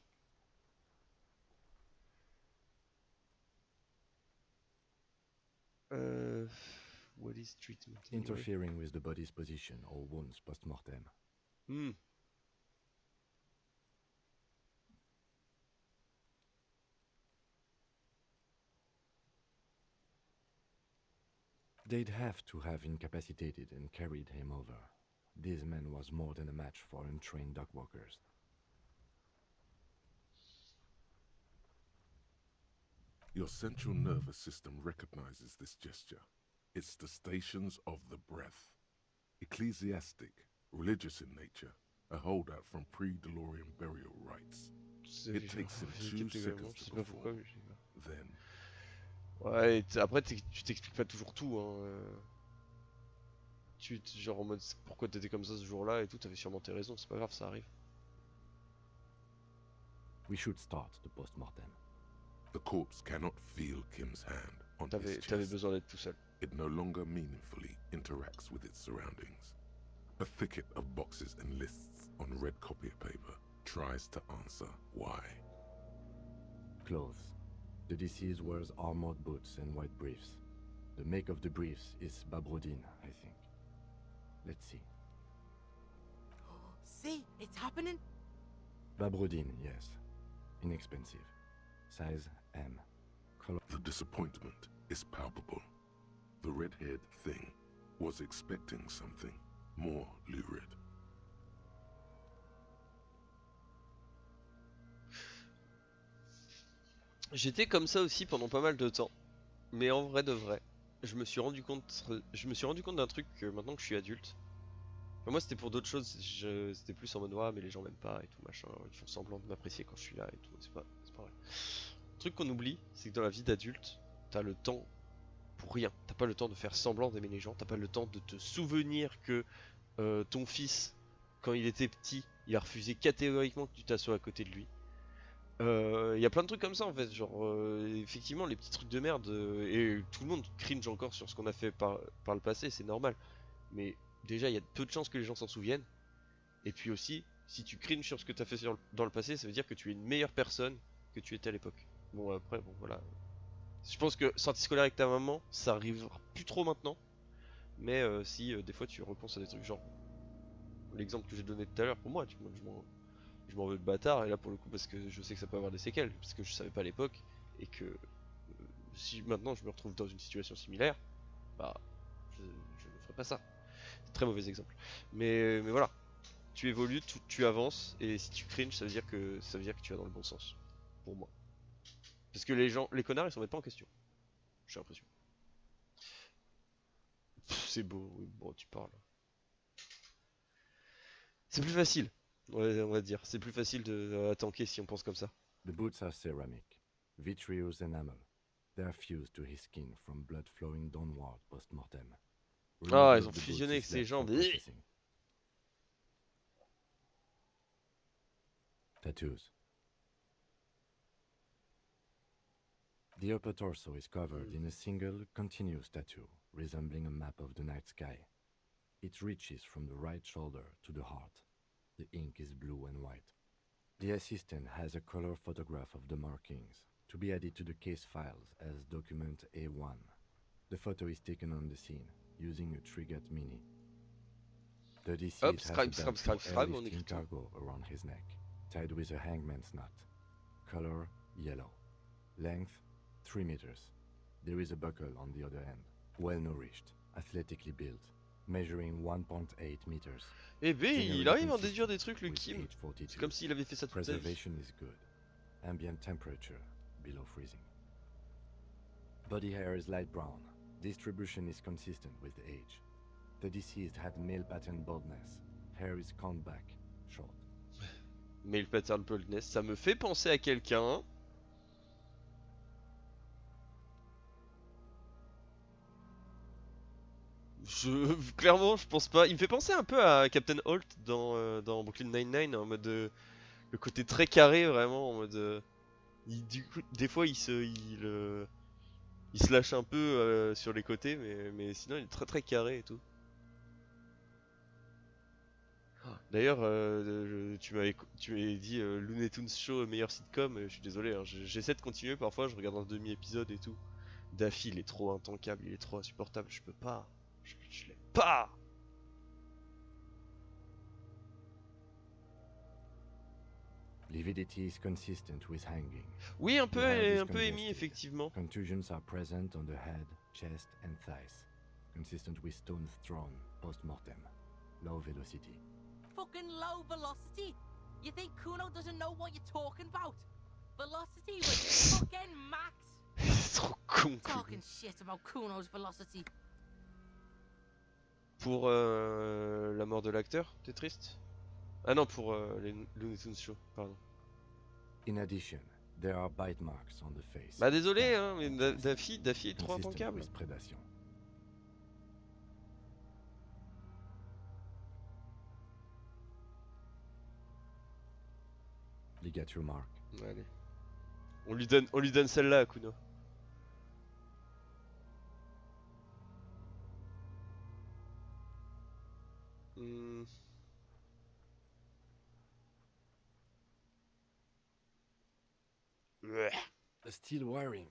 What is treatment anyway? Interfering with the body's position or wounds post-mortem. Hmm. They'd have to have incapacitated and carried him over. This man was more than a match for untrained dog walkers. Your central nervous system recognizes this gesture. It's the stations of the breath. Ecclesiastic, religious in nature, a holdout from pre-Delorian burial rites. It takes him 2 seconds Je sais to pas pourquoi, perform. mais je sais pas. Then, Ouais, après tu t'expliques pas toujours tout, hein. Genre en mode pourquoi t'étais comme ça ce jour-là et tout, t'avais sûrement tes raisons, c'est pas grave, ça arrive. We should start the post-mortem. the corpse cannot feel Kim's hand on his T'avais chest. besoin d'être tout seul. It no longer meaningfully interacts with its surroundings. A thicket of boxes and lists on red copier paper tries to answer why. clothes. The deceased wears armored boots and white briefs. The make of the briefs is Babrodin, I think. Let's see. See, it's happening. Babrodin, yes. Inexpensive. Size M. Color. The disappointment is palpable. The red-haired thing was expecting something more lurid. J'étais comme ça aussi pendant pas mal de temps. Mais en vrai de vrai, je me suis rendu compte d'un truc maintenant que je suis adulte. Enfin, moi c'était pour d'autres choses, c'était plus en mode ouais mais les gens m'aiment pas et tout machin, ils font semblant de m'apprécier quand je suis là et tout, c'est pas vrai. Le truc qu'on oublie, c'est que dans la vie d'adulte, t'as le temps pour rien. T'as pas le temps de faire semblant d'aimer les gens, t'as pas le temps de te souvenir que ton fils, quand il était petit, il a refusé catégoriquement que tu t'assoies à côté de lui. Il y a plein de trucs comme ça en fait, genre effectivement les petits trucs de merde, et tout le monde cringe encore sur ce qu'on a fait par le passé, c'est normal. Mais déjà il y a peu de chances que les gens s'en souviennent. Et puis aussi, si tu cringes sur ce que tu as fait dans le passé, ça veut dire que tu es une meilleure personne que tu étais à l'époque. Bon après, bon voilà. Je pense que sortie scolaire avec ta maman, ça arrivera plus trop maintenant. Mais si des fois tu repenses à des trucs genre l'exemple que j'ai donné tout à l'heure, pour moi, je m'en veux de bâtard, et là pour le coup parce que je sais que ça peut avoir des séquelles, parce que je savais pas à l'époque, et que si maintenant je me retrouve dans une situation similaire, bah je ne ferai pas ça. C'est un très mauvais exemple. Mais voilà, tu évolues, tu avances, et si tu cringes, ça veut dire que tu vas dans le bon sens. Pour moi. Parce que les connards ils s'en mettent pas en question. J'ai l'impression. C'est beau, oui, bon tu parles. C'est plus facile, on va dire. C'est plus facile à tanker si on pense comme ça. The boots are ceramic, vitreous enamel. They are fused to his skin from blood flowing downward post-mortem. Ah, Removal ils ont of the fusionné avec boots is ses left for jambes. processing. Tattoos. The upper torso is covered in a single, continuous tattoo, resembling a map of the night sky. It reaches from the right shoulder to the heart. The ink is blue and white. The assistant has a color photograph of the markings, to be added to the case files as document A1. The photo is taken on the scene, using a Trigat Mini. The deceased Hop, has scribe, a belt scribe, for scribe, on airlifting écrit tout. cargo around his neck, tied with a hangman's knot. Color yellow. Length 3 meters. There is a buckle on the other end. Well nourished, athletically built, measuring 1.8 meters. Eh ben, il Generally arrive à en déduire consistent des trucs, le with Kim. age 42. C'est comme s'il avait fait ça toute sa vie. Preservation is good. Ambient temperature below freezing. Body hair is light brown. Distribution is consistent with age. The deceased had male pattern baldness. Hair is combed back, short. Mais le pattern baldness, ça me fait penser à quelqu'un. Clairement, je pense pas. Il me fait penser un peu à Captain Holt dans Brooklyn Nine-Nine, en mode le côté très carré, vraiment, en mode. Du coup, des fois, il se lâche un peu sur les côtés, mais sinon, il est très très carré et tout. D'ailleurs, tu m'avais dit Looney Tunes Show, meilleur sitcom. Je suis désolé, hein, j'essaie de continuer parfois, je regarde un demi-épisode et tout. Daffy, il est trop intankable, il est trop insupportable, je peux pas. Je l'aime pas. Lividity is consistent with hanging. Oui, un The head is peu émis, congested. effectivement. Contusions are present on the head, chest, and thighs, consistent with stones thrown post-mortem. Low velocity. Fucking low velocity. You think Kuno doesn't know what you're talking about? Velocity was fucking max. C'est trop con. Talking shit about Kuno's velocity. Pour la mort de l'acteur, t'es triste? Ah non, pour les Looney Tunes Show, pardon. In addition, there are bite marks on the face. Bah désolé, scalp, hein, mais and chest, Daffy est trop consistent intankable. with predation. Ligature mark. Allez. On lui donne celle-là à Kuno. Hmm. Ouais. steel wiring.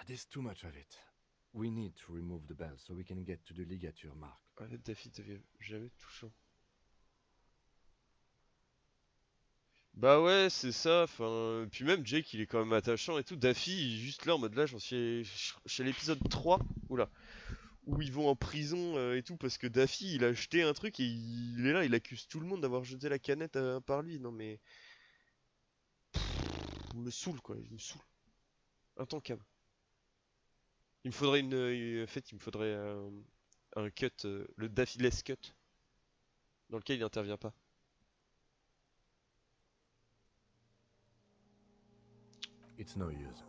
There's too much of it. We need to remove the bell so we can get to the ligature mark. Ouais, Daffy, t'avais jamais touchant. Bah ouais, c'est ça. Enfin, puis même Jake, il est quand même attachant et tout. Daffy, il est juste là en mode là, j'en suis chez l'épisode 3. Oula. Où ils vont en prison et tout parce que Daffy, il a jeté un truc et il est là, il accuse tout le monde d'avoir jeté la canette par lui. Non mais. Il me saoule quoi, il me saoule. Intankable. Il me faudrait en fait, il me faudrait un cut, le Daffy-less cut, dans lequel il n'intervient pas. It's no use.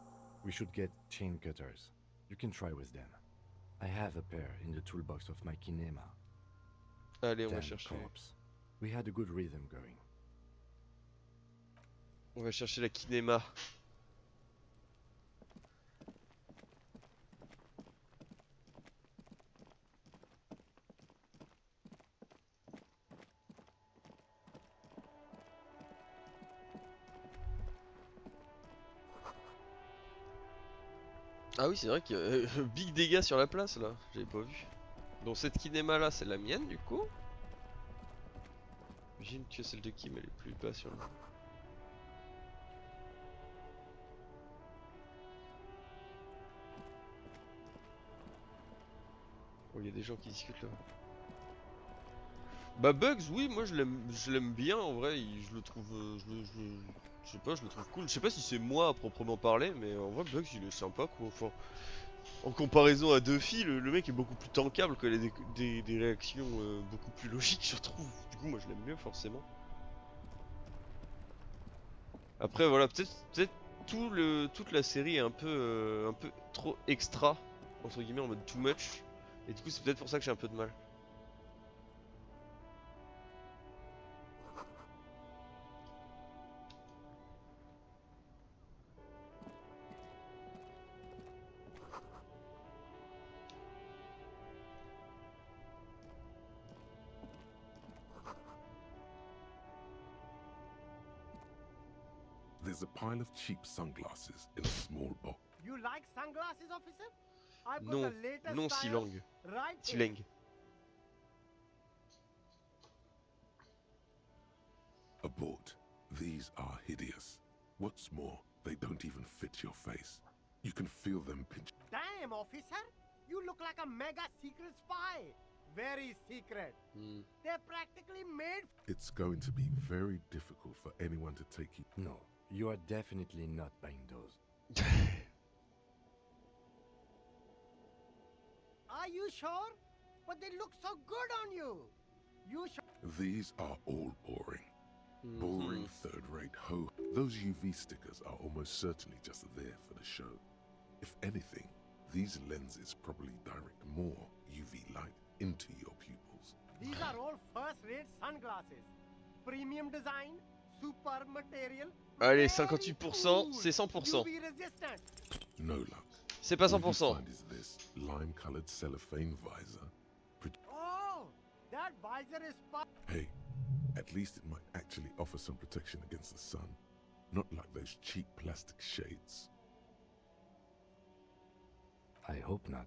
We should get chain cutters. You can try with them. I have a pair in the toolbox of my kinema. Allez, on va Damn chercher. corpse. We had a good rhythm going. On va chercher la kinema. Ah oui, c'est vrai qu'il y a big dégâts sur la place là, j'avais pas vu. Donc cette kinema là, c'est la mienne du coup. J'imagine que celle de Kim elle est plus bas sur le. Oh, il y a des gens qui discutent là. Bah Bugs, oui, moi je l'aime bien en vrai, je le trouve, je sais pas, je le trouve cool. Je sais pas si c'est moi à proprement parler, mais en vrai Bugs il est sympa quoi. Enfin, en comparaison à Duffy, le mec est beaucoup plus tankable, quoi. Il a des réactions beaucoup plus logiques, je trouve. Du coup, moi je l'aime mieux forcément. Après voilà, peut-être toute la série est un peu trop extra entre guillemets en mode too much, et du coup c'est peut-être pour ça que j'ai un peu de mal. There's a pile of cheap sunglasses in a small box. You like sunglasses, officer? I've got Non, the latest non styles Silang. right here. Silang. Abort. These are hideous. What's more, they don't even fit your face. You can feel them pinch. Damn, officer! You look like a mega secret spy. Very secret. Hmm. They're practically made. It's going to be very difficult for anyone to take you. No, you are definitely not buying those. Are you sure? But they look so good on you. You sure? These are all boring. Boring third-rate ho. Those UV stickers are almost certainly just there for the show. If anything, these lenses probably direct more UV light into your pupils. These are all first-rate sunglasses. Premium design, super material. Allez, very 58%, cool. c'est 100%. UV resistant. No luck. C'est pas All you 100%. find is this lime-colored cellophane visor. Oh, that visor is Hey, at least it might actually offer some protection against the sun. Not like those cheap plastic shades. I hope not.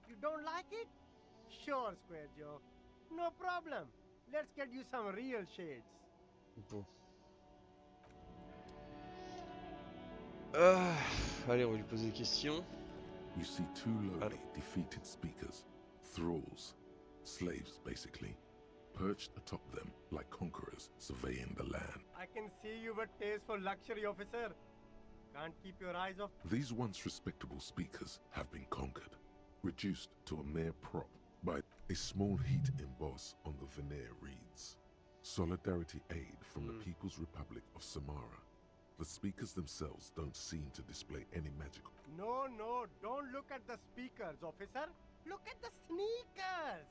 You don't like it? Sure, Square Joe. No problem. Let's get you some real shades. Bon. Allez, on va lui poser des questions. You see two lowly, defeated speakers, thralls, slaves basically, perched atop them like conquerors surveying the land. I can see you with taste for luxury, officer. Can't keep your eyes off. These once respectable speakers have been conquered, reduced to a mere prop by a small heat emboss on the veneer reads, Solidarity Aid from the People's Republic of Samara. The speakers themselves don't seem to display any magical. No, don't look at the speakers, officer. Look at the sneakers.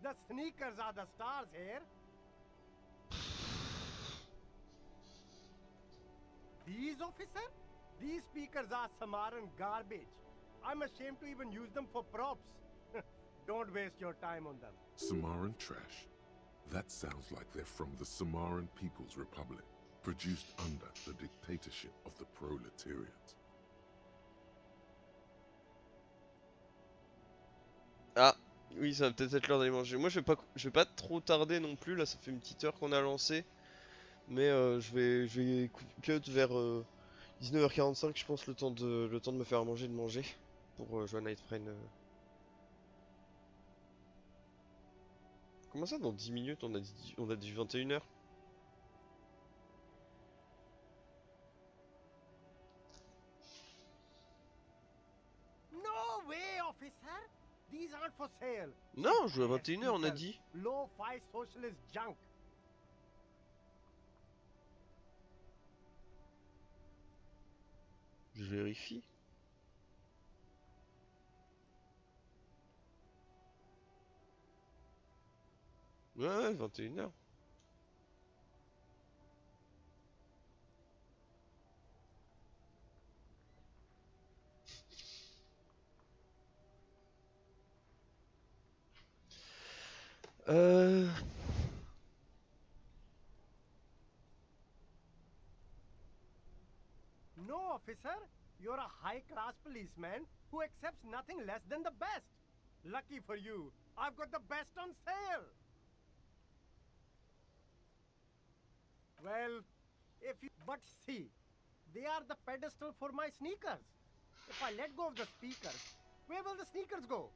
The sneakers are the stars here. These, officer? These speakers are Samaran garbage. I'm ashamed to even use them for props. Don't waste your time on them. Samaran trash. That sounds like they're from the Samaran People's Republic, produced under the dictatorship of the proletariat. Ah, oui, ça va peut-être être l'heure d'aller manger. Moi, je vais pas trop tarder non plus. Là, ça fait une petite heure qu'on a lancé. Mais je vais cut vers 19h45, je pense, le temps de me faire manger, de manger. Pour jouer à Night Friend. Comment ça, dans 10 minutes, on a dit 21h? No way, officer! These aren't for sale. Non, je joue à 21h, on a dit. Low-fi socialist junk. Je vérifie. Ouais, 21h. No, officer. You're a high-class policeman who accepts nothing less than the best. Lucky for you, I've got the best on sale. Well, if you... But see, they are the pedestal for my sneakers. If I let go of the speakers, where will the sneakers go?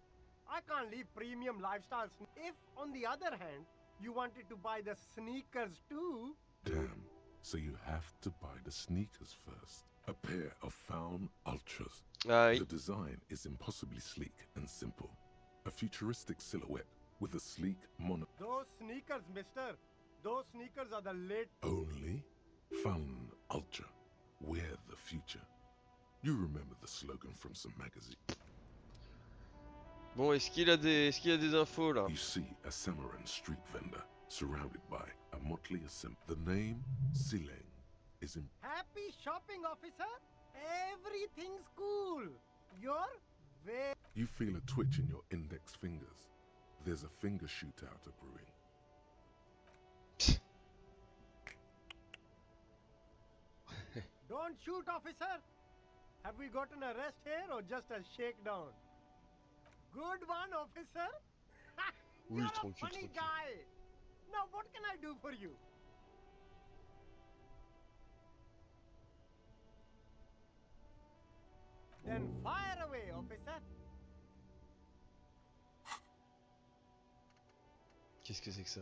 I can't leave premium lifestyles. If, on the other hand, you wanted to buy the sneakers too... Damn, so you have to buy the sneakers first. A pair of Faun Ultras. Ah, The design is impossibly sleek and simple. A futuristic silhouette with a sleek mono... Those sneakers, mister. Those sneakers are the late... Only Faun Ultra. Wear the future. You remember the slogan from some magazine. Bon, est-ce qu'il a des infos là? You see a Samaran street vendor surrounded by a motley assembly. The name Sileng is in... Happy shopping, officer. Everything's cool. You're very... You feel a twitch in your index fingers. There's a finger shootout brewing. Don't shoot, officer. Have we got an arrest here or just a shakedown? Good one, officer. Oui, You're a tranquille, funny tranquille. guy. Now, what can I do for you? Then fire away, officer. Qu'est-ce que c'est que ça?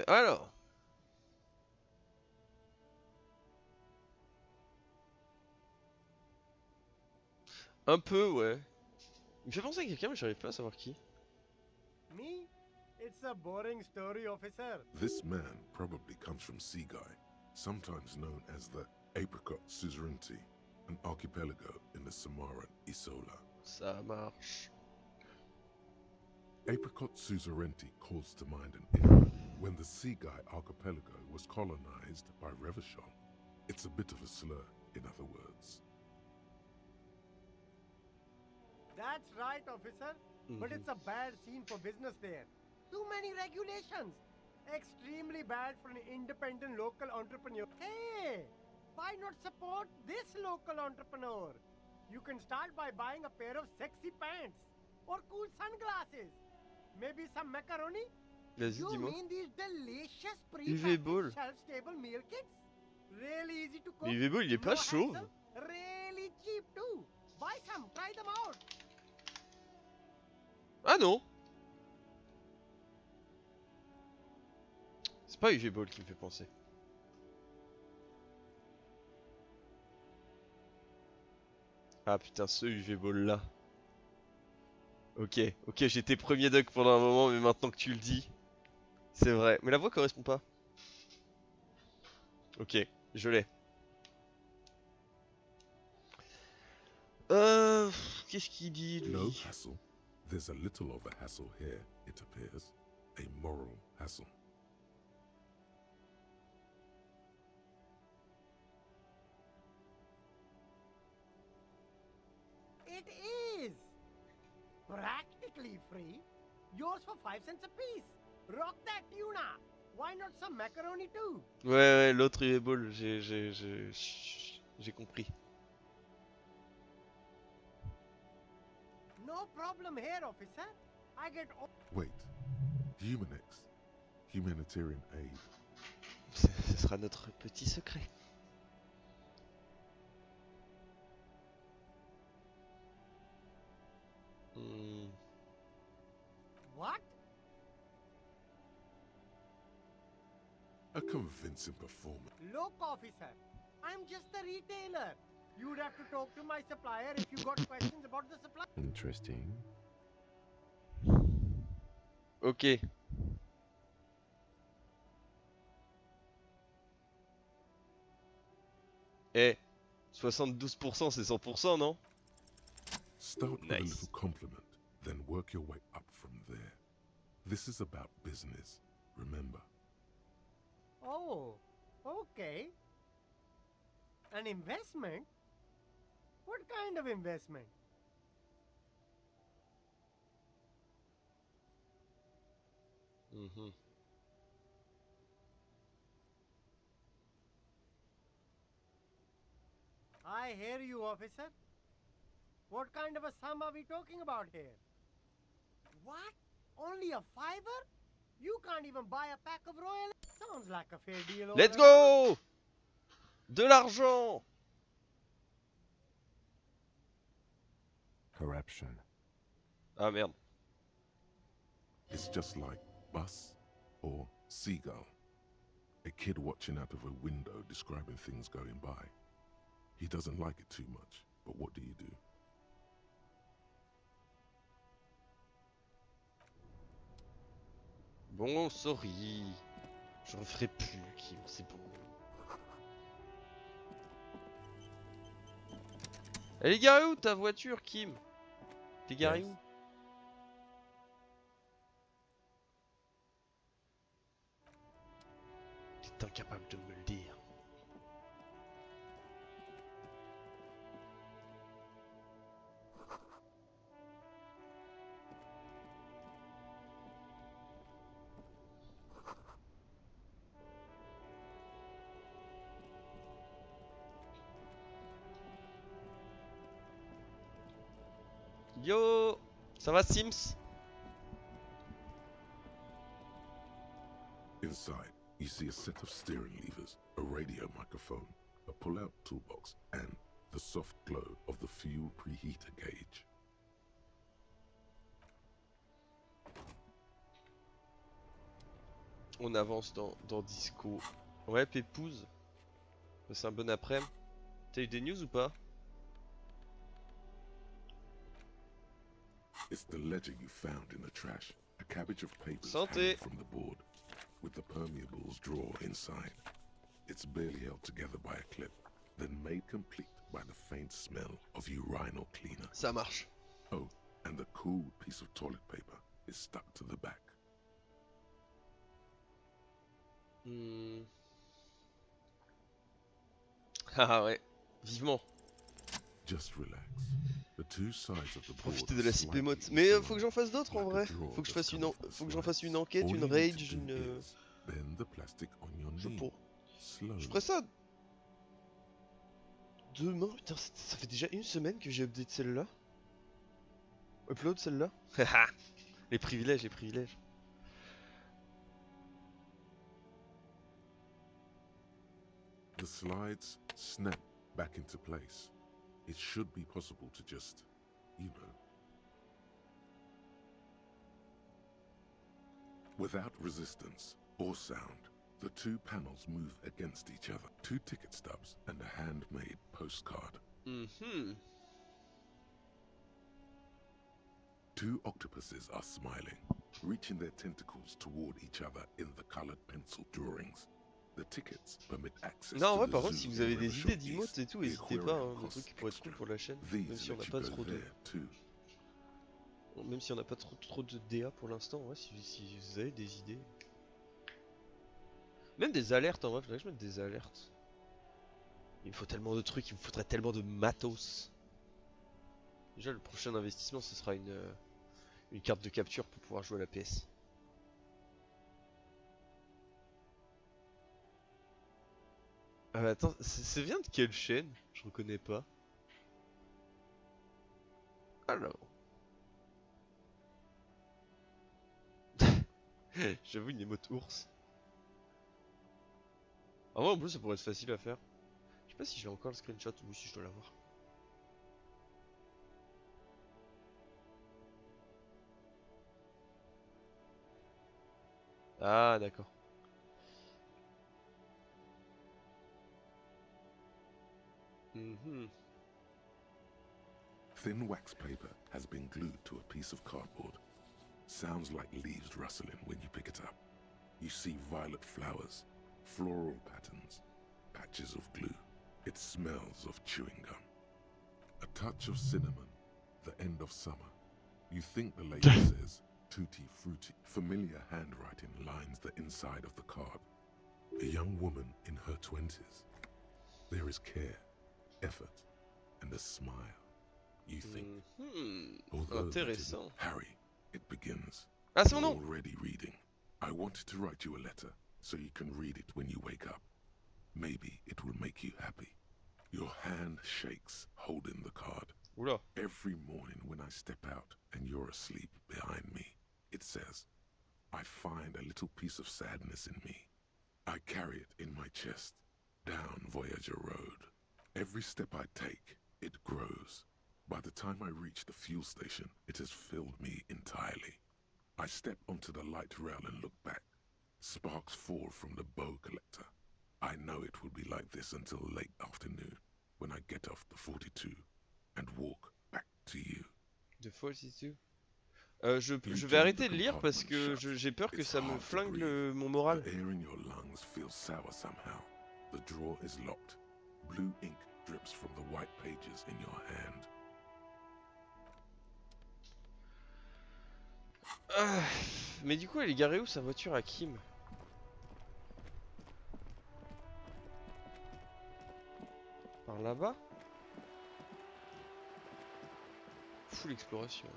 Alors. Un peu, ouais. Il me fait penser à quelqu'un, mais j'arrive pas à savoir qui. Me? It's a boring story, officer. This man probably comes from Seaguy, sometimes known as the Apricot Suzerainty, an archipelago in the Samaran Isola. Ça marche. Apricot Suzerainty calls to mind an era when the Seaguy archipelago was colonized by Revachol. It's a bit of a slur, in other words. That's right, officer. But it's a bad scene for business there. Too many regulations. Extremely bad for an independent local entrepreneur. Hey, why not support this local entrepreneur? You can start by buying a pair of sexy pants or cool sunglasses. Maybe some macaroni? Vas-y, You dis-moi. mean these delicious UV Ball. pre-packaged shelf-stable meal kits? Really easy to cook. Mais UV Ball, il est pas no chauve. hassle, really cheap too. Buy some, try them out. Ah non! C'est pas UV Ball qui me fait penser. Ah putain, ce UV Ball là. Ok, j'étais premier duck pendant un moment, mais maintenant que tu le dis, c'est vrai. Mais la voix correspond pas. Ok, je l'ai. qu'est-ce qu'il dit No lui? hassle. There's a little of a hassle here, it appears. A moral hassle. It is practically free. Yours for 5 cents a piece. Rock that tuna. Why not some macaroni too? Ouais, l'autre il est beau, j'ai compris. No problem here, officer. I get all. Wait. Humanex. Humanitarian aid. Ce sera notre petit secret. Hmm. What? A convincing performance. Look, officer. I'm just a retailer. You'd have to talk to my supplier if you got questions about the supply. Interesting. Ok. Eh, 72% c'est 100%, non? Start with a Nice. little compliment, then work your way up from there. This is about business, remember. Oh, okay. An investment? What kind of investment? Mhm. I hear you, officer. What kind of a sum are we talking about here? What? Only a fiver? You can't even buy a pack of Royal. Sounds like a fair deal. all Let's around. go! De l'argent! Corruption. Ah merde. It's just like bus or seagull. A kid watching out of a window describing things going by. He doesn't like it too much, but what do you do? Bon, sorry. Je referai plus, Kim, c'est bon. Elle est garée où ta voiture, Kim? T'es garée Yes. où? T'es incapable de me le dire. Yo! Ça va, Sims? Inside, you see a set of steering levers, a radio microphone, a pull-out toolbox, and the soft glow of the fuel preheater gauge. On avance dans Disco. Ouais, Pépouze. C'est un bon après-midi. T'as eu des news ou pas? It's the ledger you found in the trash. A cabbage of papers Santé. hanging from the board, with the permeables drawer inside. It's barely held together by a clip, then made complete by the faint smell of urinal cleaner. Ça marche. Oh, and the cool piece of toilet paper is stuck to the back. Hmm. Ah ouais, vivement. Just relax. The two sides of the board Profiter de la are CP mode. slightly Mais misaligned, faut que j'en fasse d'autres en like a vrai. drawer Faut que je that's fasse une, come off the faut que j'en side. fasse une enquête, All une you need rage, to do une. is bend the plastic on your Je knee. pour. Slowly. Je ferai ça. Demain, putain, ça fait déjà une semaine que j'ai update celle-là. Upload celle-là. Les privilèges, les privilèges. The slides snap back into place. It should be possible to just, you know. Without resistance or sound, the two panels move against each other. Two ticket stubs and a handmade postcard. Mhm. Two octopuses are smiling, reaching their tentacles toward each other in the colored pencil drawings. The tickets permit access Non, en to vrai, the par contre, zoo si vous in avez des Rivershore idées d'emotes East. et tout, The n'hésitez pas, aquarium hein, des costs trucs qui pourraient être cool extra. pour la chaîne, même These si on let n'a you pas go trop de... there too. Même si on n'a pas trop de DA pour l'instant, ouais, si vous avez des idées. Même des alertes, en vrai, faudrait que je mette des alertes. Il me faut tellement de trucs, il me faudrait tellement de matos. Déjà, le prochain investissement, ce sera une carte de capture pour pouvoir jouer à la PS. Attends, c'est vient de quelle chaîne? Je reconnais pas. Alors. J'avoue, une émote ours. Ah ouais, en plus, ça pourrait être facile à faire. Je sais pas si j'ai encore le screenshot ou si je dois l'avoir. Ah, d'accord. Mhm. Thin wax paper has been glued to a piece of cardboard. Sounds like leaves rustling when you pick it up. You see violet flowers, floral patterns, patches of glue. It smells of chewing gum. A touch of cinnamon, the end of summer. You think the lady says, tutti frutti. Familiar handwriting lines the inside of the card. A young woman in her 20s. There is care, effort, and a smile. You think, although that isn't Intéressant. Harry, it begins. Ah, c'est mon You're nom! already reading. I wanted to write you a letter so you can read it when you wake up. Maybe it will make you happy. Your hand shakes, holding the card. Oula. Every morning when I step out and you're asleep behind me, it says, I find a little piece of sadness in me. I carry it in my chest, down Voyager Road. Every step I take, it grows. By the time I reach the fuel station, it has filled me entirely. I step onto the light rail and look back. Sparks fall from the bow collector. I know it will be like this until late afternoon, when I get off the 42 and walk back to you. De 42. Je vais arrêter de lire parce que j'ai peur que ça me flingue mon moral. The air in your lungs feels sour somehow. The drawer is locked. Blue ink drips from the white pages in your hand. Mais du coup, elle est garée où sa voiture à Kim? Par là-bas? Full exploration.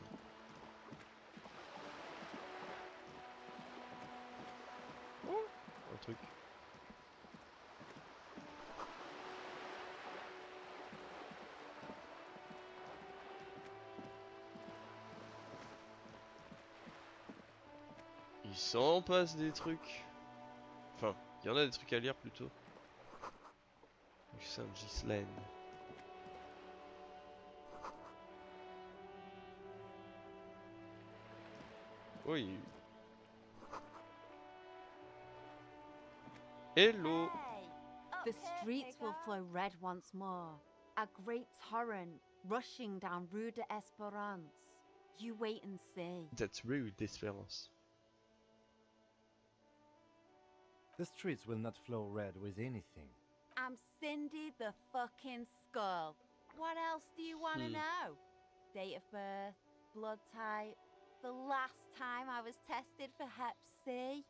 Oh, un truc. Il s'en passe des trucs. Enfin, il y en a des trucs à lire plutôt. Saint Ghislaine. Oui. Hello. The streets will flow red once more. A great torrent rushing down Rue de Espérance. You wait and see. That's Rue d'Espérance. The streets will not flow red with anything. I'm Cindy the fucking Skull. What else do you want to know? Date of birth, blood type, the last time I was tested for Hep C.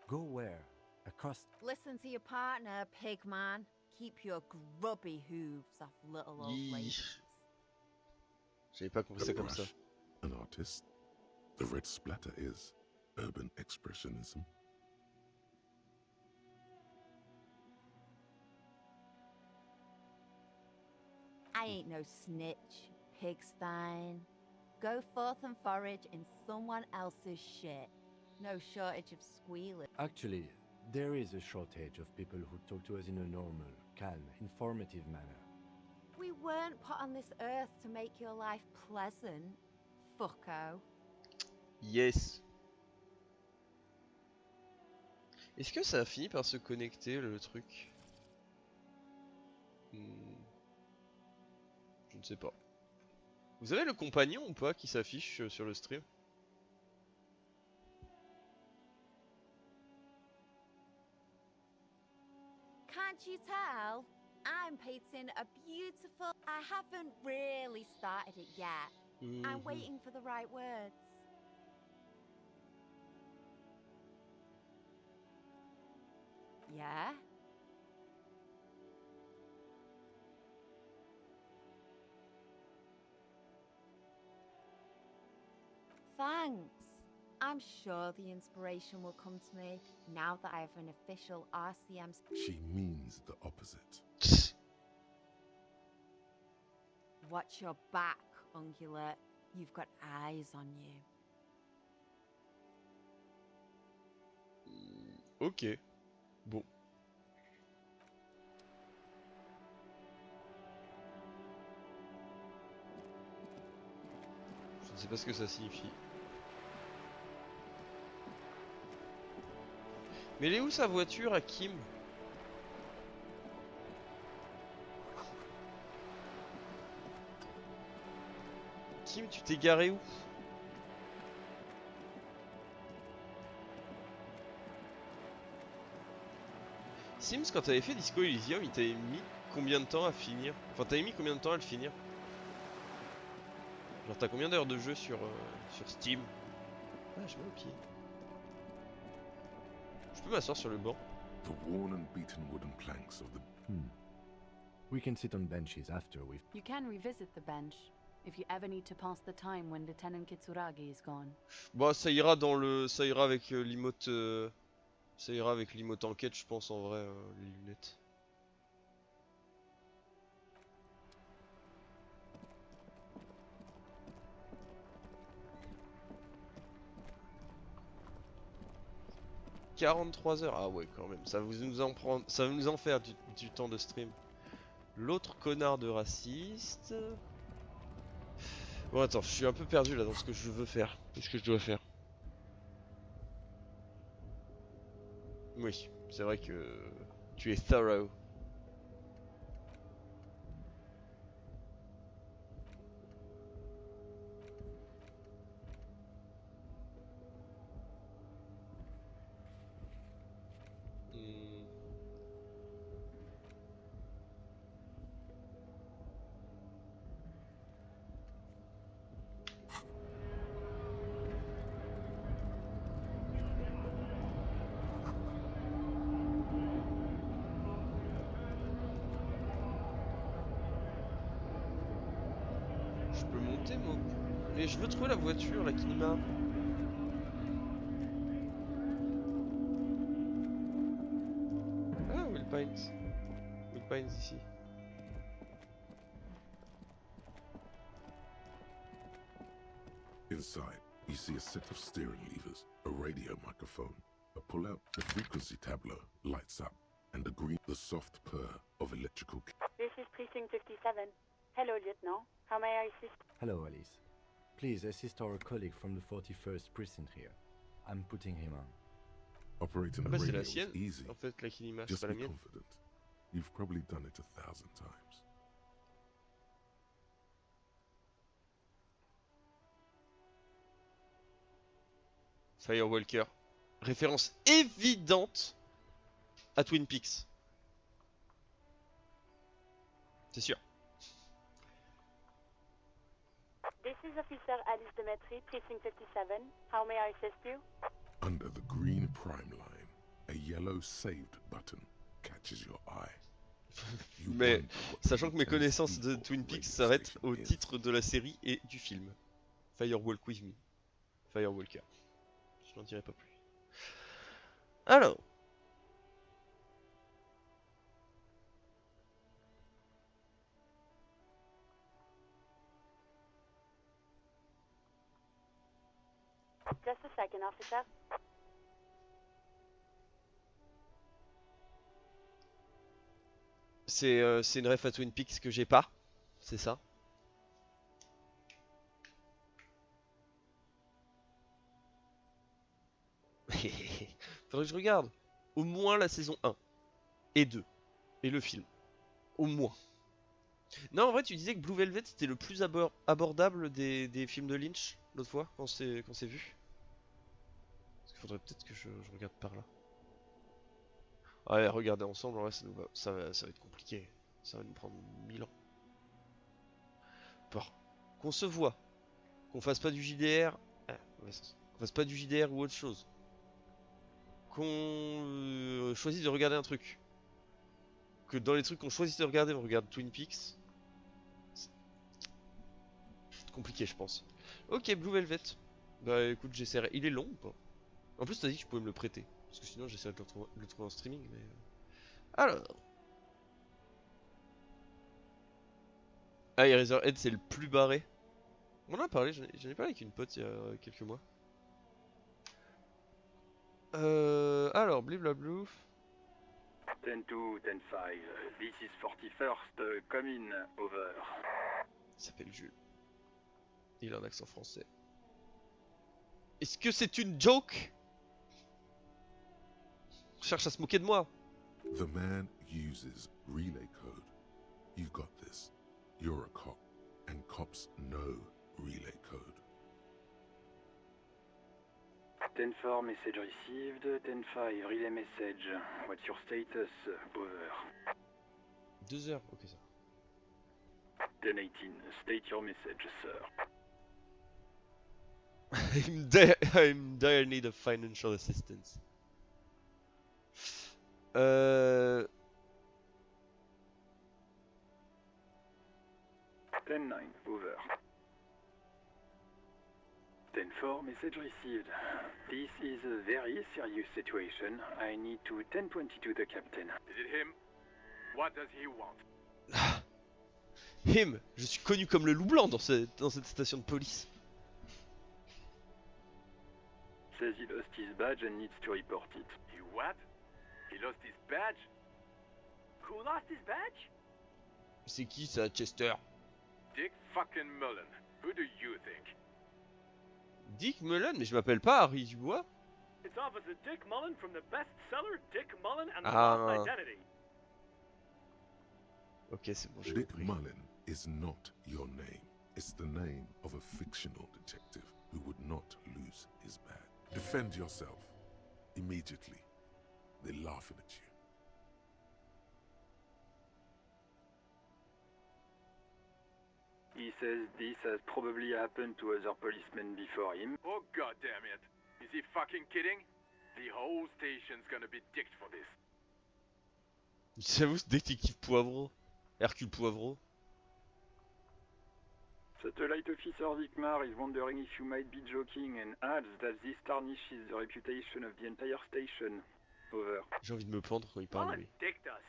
Go where? Across. Listen to your partner, pigman. Keep your grubby hooves off little old ladies. J'avais pas compris ça comme ça. An artist. The red splatter is urban expressionism. I ain't no snitch, pigstein. Go forth and forage in someone else's shit. No shortage of squealing. Actually, there is a shortage of people who talk to us in a normal, calm, informative manner. We weren't put on this earth to make your life pleasant, fucko. Yes. Est-ce que ça a fini par se connecter le truc? Je ne sais pas. Vous avez le compagnon ou pas qui s'affiche sur le stream? Can't you tell? I'm painting a beautiful. I haven't really started it yet. I'm waiting for the right words. Yeah? Thanks. I'm sure the inspiration will come to me now that I have an official RCM. She means the opposite. Watch your back, Ungulate. You've got eyes on you. Ok. Bon. Je ne sais pas ce que ça signifie. Mais elle est où sa voiture à Kim? Kim, tu t'es garé où? Sims, quand t'avais fait Disco Elysium, il t'avait mis combien de temps à finir? Enfin, t'avais mis combien de temps à le finir? Genre, t'as combien d'heures de jeu sur Steam? Ah, je mets au pied. Je peux m'asseoir sur le banc? The worn and beaten wooden planks of the... We can sit on benches after we've... You can revisit the bench if you ever need to pass the time when Lieutenant Kitsuragi is gone. Bon, ça ira dans le... Ça ira avec l'emote... Ça ira avec l'emote enquête, je pense, en vrai, les lunettes. « 43 heures, ah ouais quand même, ça va nous en prendre, ça va nous en faire du temps de stream. L'autre connard de raciste. Bon attends, je suis un peu perdu là dans ce que je veux faire. Qu'est-ce que je dois faire? Oui, c'est vrai que tu es thorough. Je peux monter moi. Mais je veux trouver la voiture là qui m'a. Ah, Will Pines. Will Pines ici. Inside, you see a set of steering levers, a radio microphone, a pull-out, the frequency tableau lights up, and the soft purr of electrical... This is Precinct 57. Hello, Lieutenant. How may I assist? Hello, Alice. Please assist our colleague from the 41st precinct here. I'm putting him on. Operating Ah a bah c'est radio la is sienne, easy. en fait, la Kinema, c'est Just pas la be mienne. confident. You've probably done it 1,000 times. Firewalker. Référence évidente à Twin Peaks. C'est sûr. This is Officer Alice Demetri, Precinct 57. How may I assist you? Under the green prime line, a yellow saved button catches your eye. You Mais wonder what sachant que mes the connaissances de default Twin radio Peaks s'arrêtent station au is. titre de la série et du film. Firewalk with me. Firewalker. Je n'en dirai pas plus. Alors. Just a second, officer. C'est une ref à Twin Peaks que j'ai pas. C'est ça. Faudrait que je regarde au moins la saison 1 et 2 et le film. Au moins. Non, en vrai, tu disais que Blue Velvet c'était le plus abordable des films de Lynch l'autre fois quand c'est vu. Parce qu'il faudrait peut-être que je regarde par là. Ouais, regarder ensemble, en vrai, ça va être compliqué. Ça va nous prendre 1000 ans. Qu'on se voit, qu'on fasse pas du JDR, qu'on fasse pas du JDR ou autre chose. Qu'on choisisse de regarder un truc. Que dans les trucs qu'on choisit de regarder, on regarde Twin Peaks. C'est compliqué, je pense. Ok, Blue Velvet. Bah écoute, j'essaierai. Il est long ou pas? En plus, t'as dit que je pouvais me le prêter. Parce que sinon, j'essaierai de le trouver en streaming. Mais... Alors. Ah, Eraserhead, c'est le plus barré. On en a parlé, j'en ai parlé avec une pote il y a quelques mois. Alors, bliblablou. 10-2, 10-5, this is 41st, come in, over. Il s'appelle Jules. Il a un accent français. Est-ce que c'est une joke? On cherche à se moquer de moi. The man uses relay code. You've got this. You're a cop, and cops know relay code. 10-4, message received, 10-5, relay message. What's your status, over? 2 heures, ok ça. 10-18, state your message, sir. I'm dire need of financial assistance. 10-9, over. 10-4, message received. This is a very serious situation. I need to 10-22 the captain. Is it him? What does he want? Him, je suis connu comme le loup blanc dans cette station de police. Says he lost his badge and needs to report it. He what? He lost his badge? Who lost his badge? C'est qui ça, Chester? Dick fucking Mullen. Who do you think? Dick Mullen? Mais je m'appelle pas Harry Dubois. It's Officer Dick Mullen from the bestseller Dick Mullen and the Ah, Lost non. Identity. Ok, c'est bon, j'ai Dick compris. Mullen is not your name. It's the name of a fictional detective who would not lose his badge. Defend yourself. Immediately. They're laughing at you. He says this has probably happened to other policemen before him. Oh god damn it. Is he fucking kidding? The whole station's gonna be dicked for this. J'avoue, ce détective Poivreau. Hercule Poivreau. Satellite officer Vicmar is wondering if you might be joking and adds that this tarnishes the reputation of the entire station. Over. J'ai envie de me pendre quand il parle, Mullen lui. dicked us.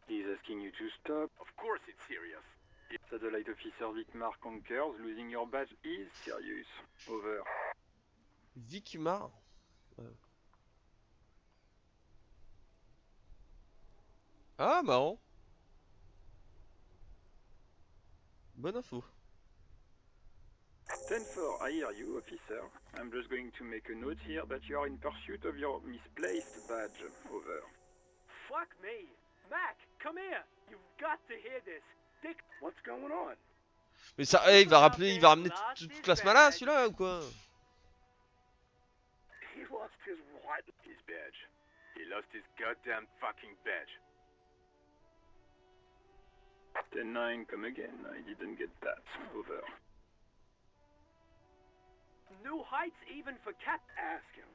He's asking you to stop. Of course it's serious. Satellite officer Vicmar concurs. Losing your badge is serious. Over. Vicumar. Ouais. Ah, marrant. Bonne info. 10-4, I hear you, officer. I'm just going to make a note here that you are in pursuit of your misplaced badge. Over. Fuck me. Mac, come here. You've got to hear this. Dick, what's going on? Mais ça, il va ramener toute la smala, celui-là, ou quoi? He lost his what? His badge. He lost his goddamn fucking badge. 10-9, come again. I didn't get that. Over. New heights even for Cap. Ask him.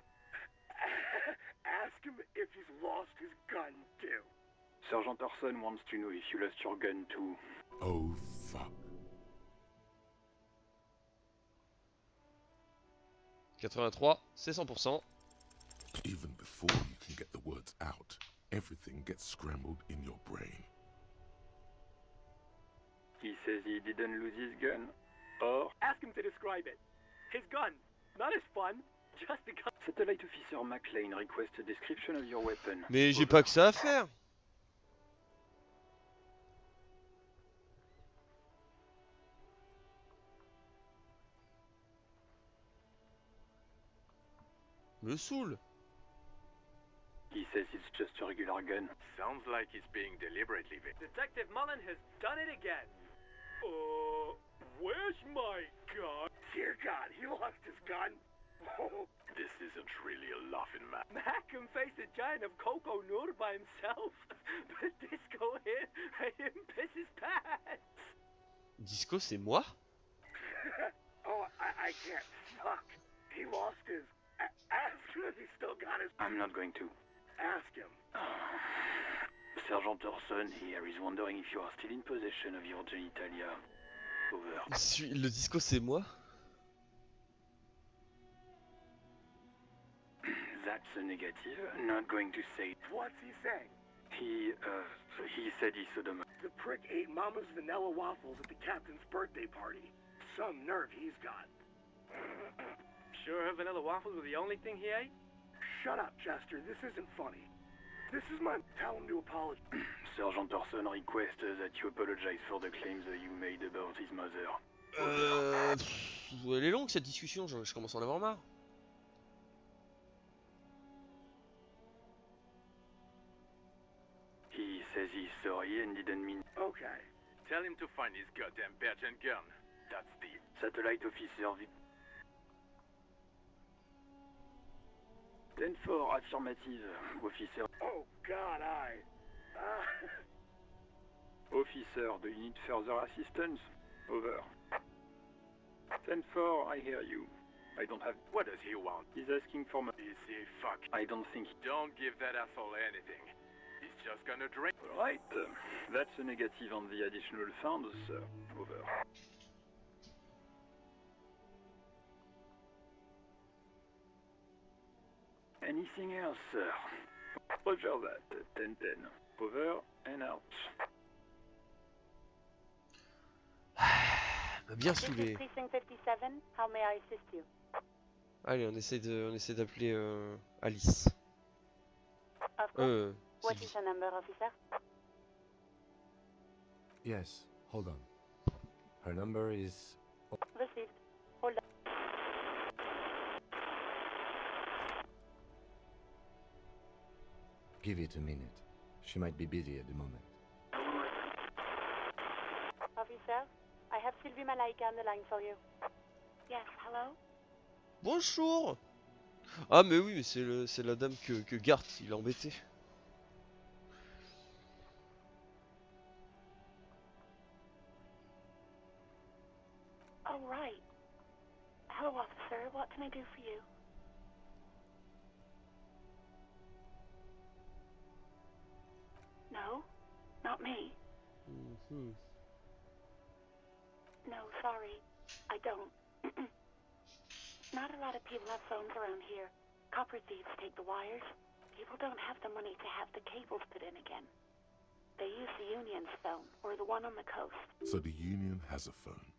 Ask him if he's lost his gun too. Sergeant Orson wants to know if you lost your gun too. Oh, fuck. 83, c'est 100%. Even before you can get the words out, everything gets scrambled in your brain. He says he didn't lose his gun. Or Ask him to describe it. His gun, not his fun, just a gun. Satellite officer McLean requests a description of your weapon. Mais j'ai pas que ça à faire. Me saoule. He says it's just a regular gun. Sounds like he's being deliberately vague. Detective Mullen has done it again. Where's my gun? Dear God, he lost his gun. Oh. This isn't really a laughing matter. Malcolm faced a giant of Coco Nur by himself, but Disco hit made him piss his pants. Disco, c'est moi? Oh, I can't. Fuck. He lost his. Ask him if he still got his. I'm not going to. Ask him. Sergeant Orson here is wondering if you are still in possession of your genitalia. Over. Le Disco, c'est moi? That's a negative. Not going to say. What's he saying? He said he sodomized. The prick ate Mama's vanilla waffles at the captain's birthday party. Some nerve he's got. Sure her vanilla waffles were the only thing he ate? Shut up, Chester. This isn't funny. This is my... Tell him to apologize. Sergeant Orson requests that you apologize for the claims that you made about his mother. Elle est longue cette discussion, je commence à en avoir marre. He says he's sorry and didn't mean. Okay. Tell him to find his goddamn badge and gun. That's the... Satellite officer. 10-4, affirmative, officer. Oh God, Officer, do you need further assistance? Over. 10-4, I hear you. I don't have... What does he want? He's asking for money. Is he fuck? I don't think... Don't give that asshole anything. He's just gonna drink. Right. That's a negative on the additional funds, sir. Over. Anything else, sir? Roger that. 10-10. Over and out. Bien saoulé. Precinct 57. How may I assist you? Allez, on essaie d'appeler Alice. Of course. What Sylvie. is the number, officer? Yes, hold on. Her number is... Received. Hold on. Give it a minute. She might be busy at the moment. Officer, I have Sylvie Malaika on the line for you. Yes, hello? Bonjour. Ah mais oui, mais c'est la dame que Garth il a embêté. Oh, right. Hello, officer. What can I do for you? No, not me. Mhm. No, sorry. I don't. Not a lot of people have phones around here. Copper thieves take the wires. People don't have the money to have the cables put in again. They use the Union's phone, or the one on the coast. So the Union has a phone,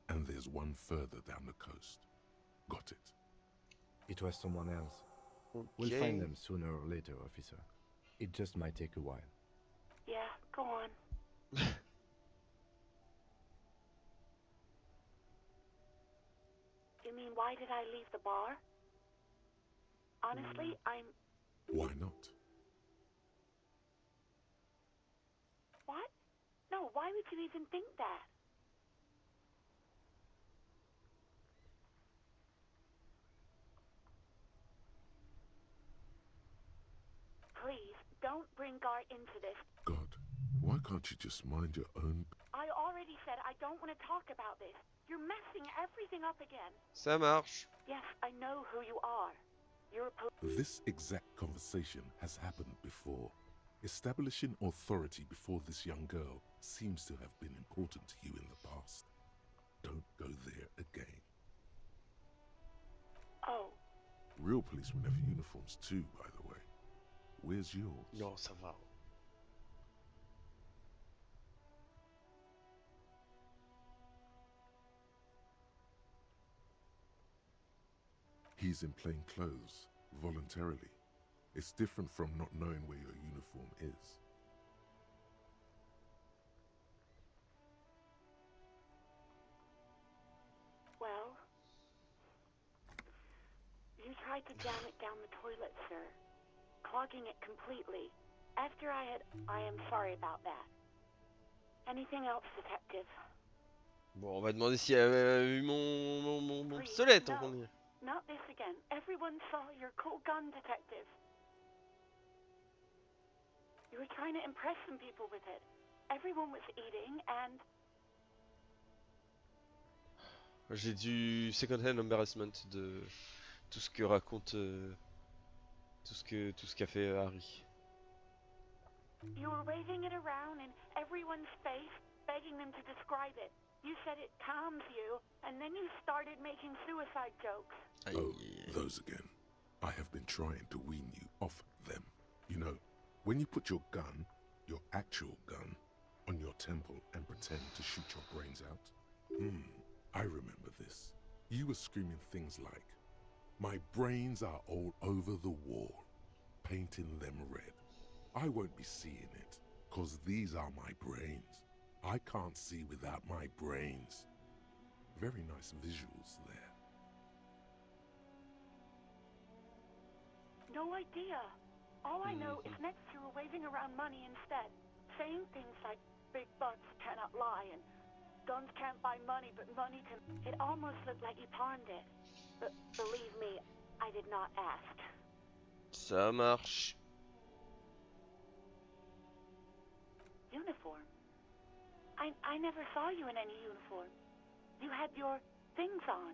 and there's one further down the coast. Got it. It was someone else. We'll find them sooner or later, officer. It just might take a while. Yeah, go on. You mean, why did I leave the bar? Honestly, Why not? What? No, why would you even think that? Please, don't bring Gar into this. God, why can't you just mind your own... I already said I don't want to talk about this. You're messing everything up again. Ça marche. Yes, I know who you are. You're a This exact conversation has happened before. Establishing authority before this young girl seems to have been important to you in the past. Don't go there again. Oh. Real policemen have uniforms too, by the way. Where's yours? Non, ça va. He's in plain clothes, voluntarily. It's different from not knowing where your uniform is. Well, you tried to jam it down the toilet, sir. clogging it completely. After I am sorry about that. Anything else, Detective? Bon, on va demander si elle a eu mon Please, pistolet tant no. qu'on y est. Not this again. Everyone saw your cool gun, Detective. You were trying to impress some people with it. Everyone was eating and... J'ai du second-hand embarrassment de tout ce que raconte, tout ce qu'a fait Harry. You were waving it around in everyone's face, begging them to describe it. You said it calms you, and then you started making suicide jokes. Oh, those again. I have been trying to wean you off them. You know, when you put your gun, your actual gun, on your temple and pretend to shoot your brains out. I remember this. You were screaming things like, "My brains are all over the wall," painting them red. I won't be seeing it, 'cause these are my brains. I can't see without my brains. Very nice visuals there. No idea. All I know is next you were waving around money instead, saying things like big bucks cannot lie and guns can't buy money, but money can... It almost looked like you pawned it. But believe me, I did not ask. Ça marche. Uniform? I never saw you in any uniform. You had your things on.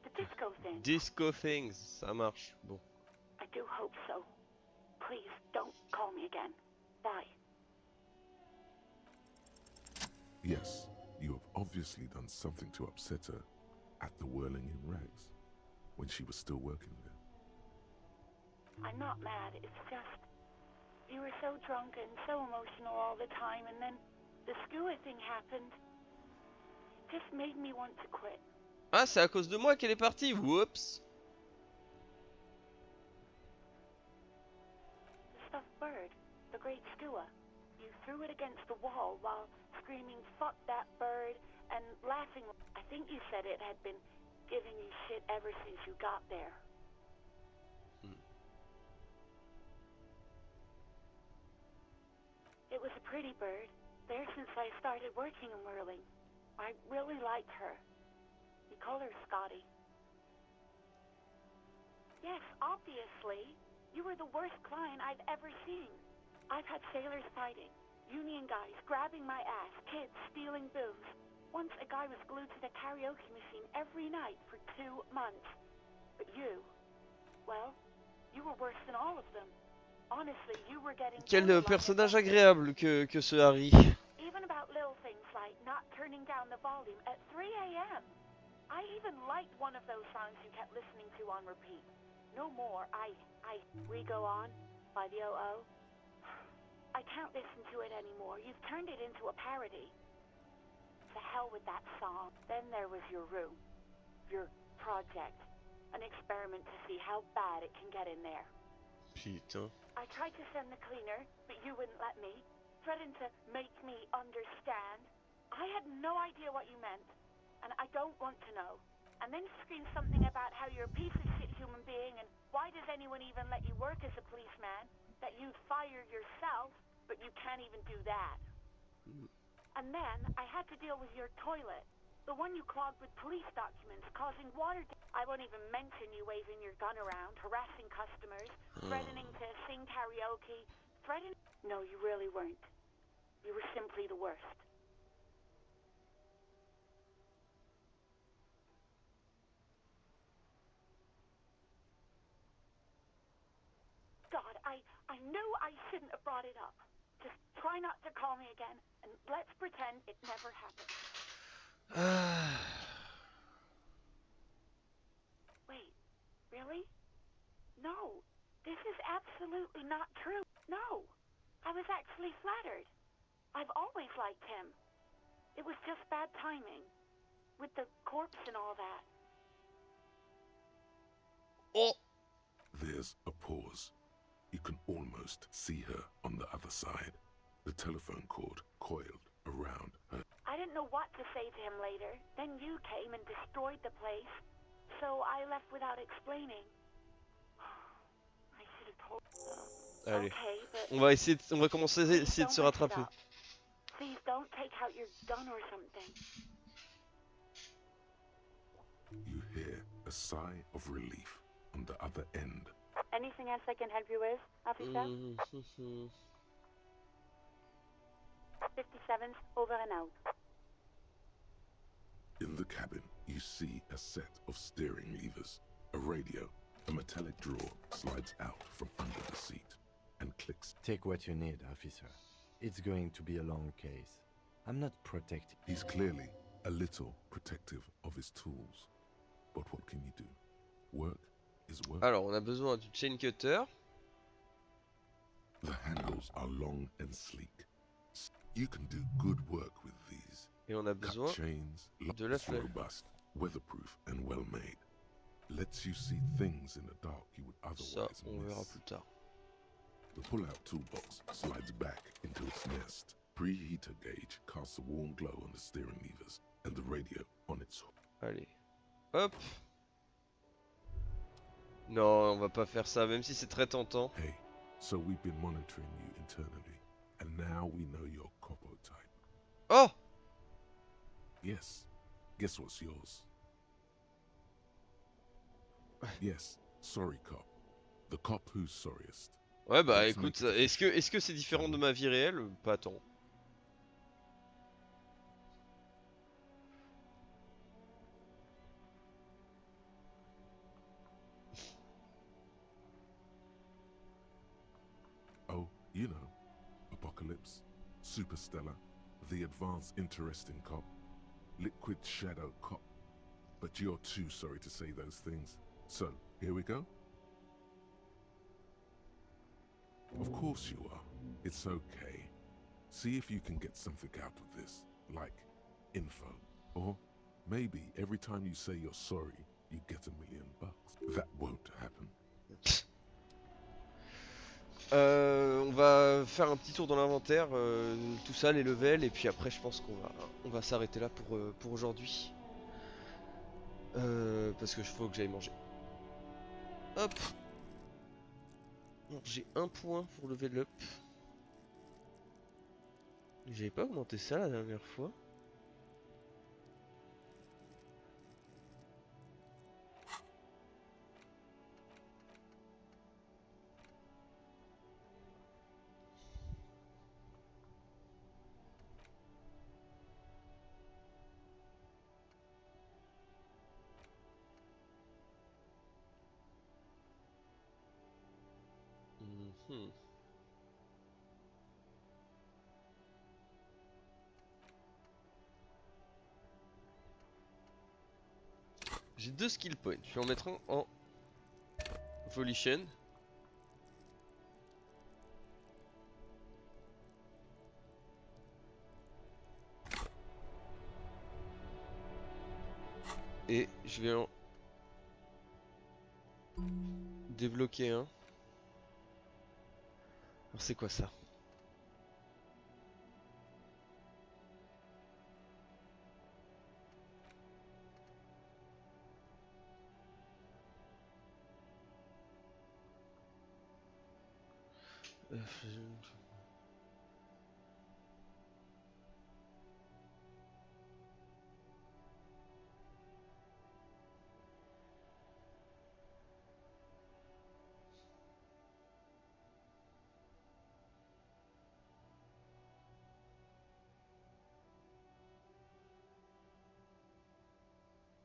The disco thing. Disco things, ça marche. Bon. I do hope so. Please, don't call me again. Bye. Yes, you have obviously done something to upset her at the Whirling in Rags, when she was still working there. I'm not mad, it's just... You were so drunk and so emotional all the time, and then the skua thing happened. It just made me want to quit. Ah, c'est à cause de moi qu'elle est partie. Whoops. The stuffed bird, the great skua. You threw it against the wall while screaming, "Fuck that bird," and laughing. I think you said it had been giving you shit ever since you got there. It was a pretty bird, there since I started working in Whirling. I really liked her. We call her Scotty. Yes, obviously. You were the worst client I've ever seen. I've had sailors fighting, union guys grabbing my ass, kids stealing booze. Once a guy was glued to the karaoke machine every night for 2 months. But you, well, you were worse than all of them. Honestly, you were getting... Quel personnage agréable que ce Harry. Even about little things like not turning down the volume at 3 a.m. I even liked one of those songs you kept listening to on repeat. No more. We Go On by the O.O. I can't listen to it anymore. You've turned it into a parody. To hell with that song. Then there was your room. Your project. An experiment to see how bad it can get in there. Putain. I tried to send the cleaner, but you wouldn't let me. Threatened to make me understand. I had no idea what you meant, and I don't want to know. And then you screamed something about how you're a piece of shit human being, and why does anyone even let you work as a policeman? That you'd fire yourself, but you can't even do that. And then I had to deal with your toilet. The one you clogged with police documents, causing water... I won't even mention you waving your gun around, harassing customers, threatening to sing karaoke, threatening... No, you really weren't. You were simply the worst. God, I knew I shouldn't have brought it up. Just try not to call me again, and let's pretend it never happened. Wait, really? No, this is absolutely not true. No, I was actually flattered. I've always liked him. It was just bad timing, with the corpse and all that. Oh! There's a pause. You can almost see her on the other side. The telephone cord coiled around her. I didn't know what to say to him later. Then you came and destroyed the place. So I left without explaining. I should have told... Allez. Okay, but On va essayer, on va commencer à essayer de se don't mess it rattraper. up. Please don't take out your gun or something. You hear a sigh of relief on the other end. Anything else I can help you with, officer? 57's over and out. In the cabin, you see a set of steering levers, a radio, a metallic drawer slides out from under the seat and clicks. Take what you need, officer. It's going to be a long case. I'm not protecting. He's clearly a little protective of his tools. But what can you do? Work is work. Alors, on a besoin du chain cutter. The handles are long and sleek. You can do good work with these. Et on a besoin Cut chains, de la it's flèche. robust, weatherproof and well made. Lets you see things in the dark you would Ça, otherwise on verra miss. plus tard. The pull-out toolbox slides back into its nest. Preheater gauge casts a warm glow on the steering levers and the radio on its hook. Allez. Hop. Non, on va pas faire ça, même si c'est très tentant. Hey, so we've been monitoring you internally, and now we know your Copo type. Oh! Yes. Guess what's yours? Yes, sorry cop. The cop who's sorriest. Ouais, bah Let's écoute, make it est-ce que c'est différent de ma vie réelle? Pas tant. Oh, you know, Apocalypse, Superstellar, the advanced interesting cop, Liquid Shadow cop. But you're too sorry to say those things. So, here we go? Of course you are. It's okay. See if you can get something out of this, like info. Or maybe every time you say you're sorry, you get $1 million. That won't happen. On va faire un petit tour dans l'inventaire, tout ça, les levels, et puis après je pense qu'on va s'arrêter là pour aujourd'hui. Parce que je faut que j'aille manger. Hop. Bon, j'ai un point pour level up. J'avais pas augmenté ça la dernière fois. Mhm. J'ai 2 skill points. Je vais en mettre un en Volition. Et je vais en débloquer un. Alors c'est quoi ça?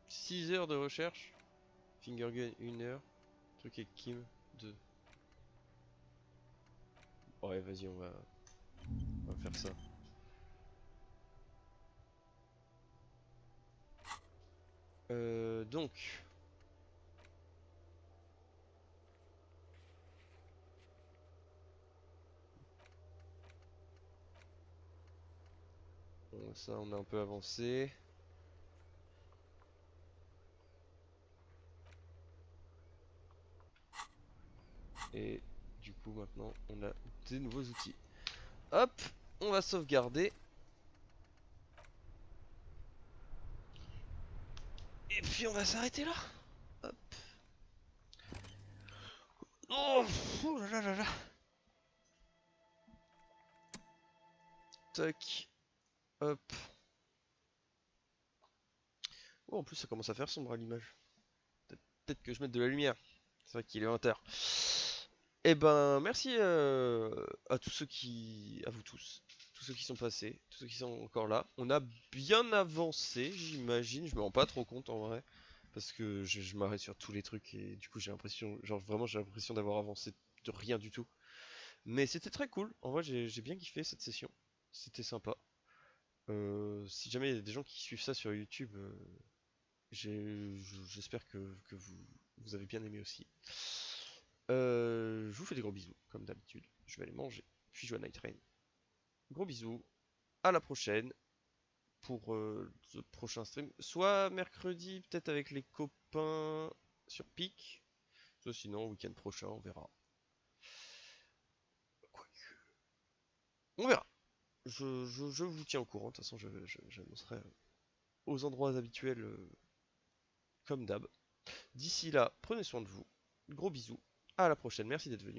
Six heures de recherche. Fingergun 1 heure. Truc avec Kim 2. Ouais, vas-y, on va faire ça. Donc. Bon, ça, on a un peu avancé. Et du coup maintenant on a des nouveaux outils. Hop, on va sauvegarder. Et puis on va s'arrêter là. Hop. Oh, oh là là là là. tac. Hop. Oh, en plus, ça commence à faire sombre à l'image. Peut-être que je mette de la lumière. C'est vrai qu'il est 20h. Eh ben, merci à tous ceux qui... à vous tous. Tous ceux qui sont passés, tous ceux qui sont encore là. On a bien avancé, j'imagine. Je me rends pas trop compte en vrai. Parce que je m'arrête sur tous les trucs et du coup j'ai l'impression... Genre vraiment j'ai l'impression d'avoir avancé de rien du tout. Mais c'était très cool. En vrai j'ai bien kiffé cette session. C'était sympa. Si jamais il y a des gens qui suivent ça sur YouTube, j'espère que vous avez bien aimé aussi. Je vous fais des gros bisous, comme d'habitude. Je vais aller manger, puis jouer à Night Rain. Gros bisous, à la prochaine pour le prochain stream. Soit mercredi, peut-être avec les copains sur Pic. Soit sinon, week-end prochain, on verra. Quoique. On verra. Je vous tiens au courant. De toute façon, j'annoncerai aux endroits habituels comme d'hab. D'ici là, prenez soin de vous. Gros bisous. À la prochaine. Merci d'être venu.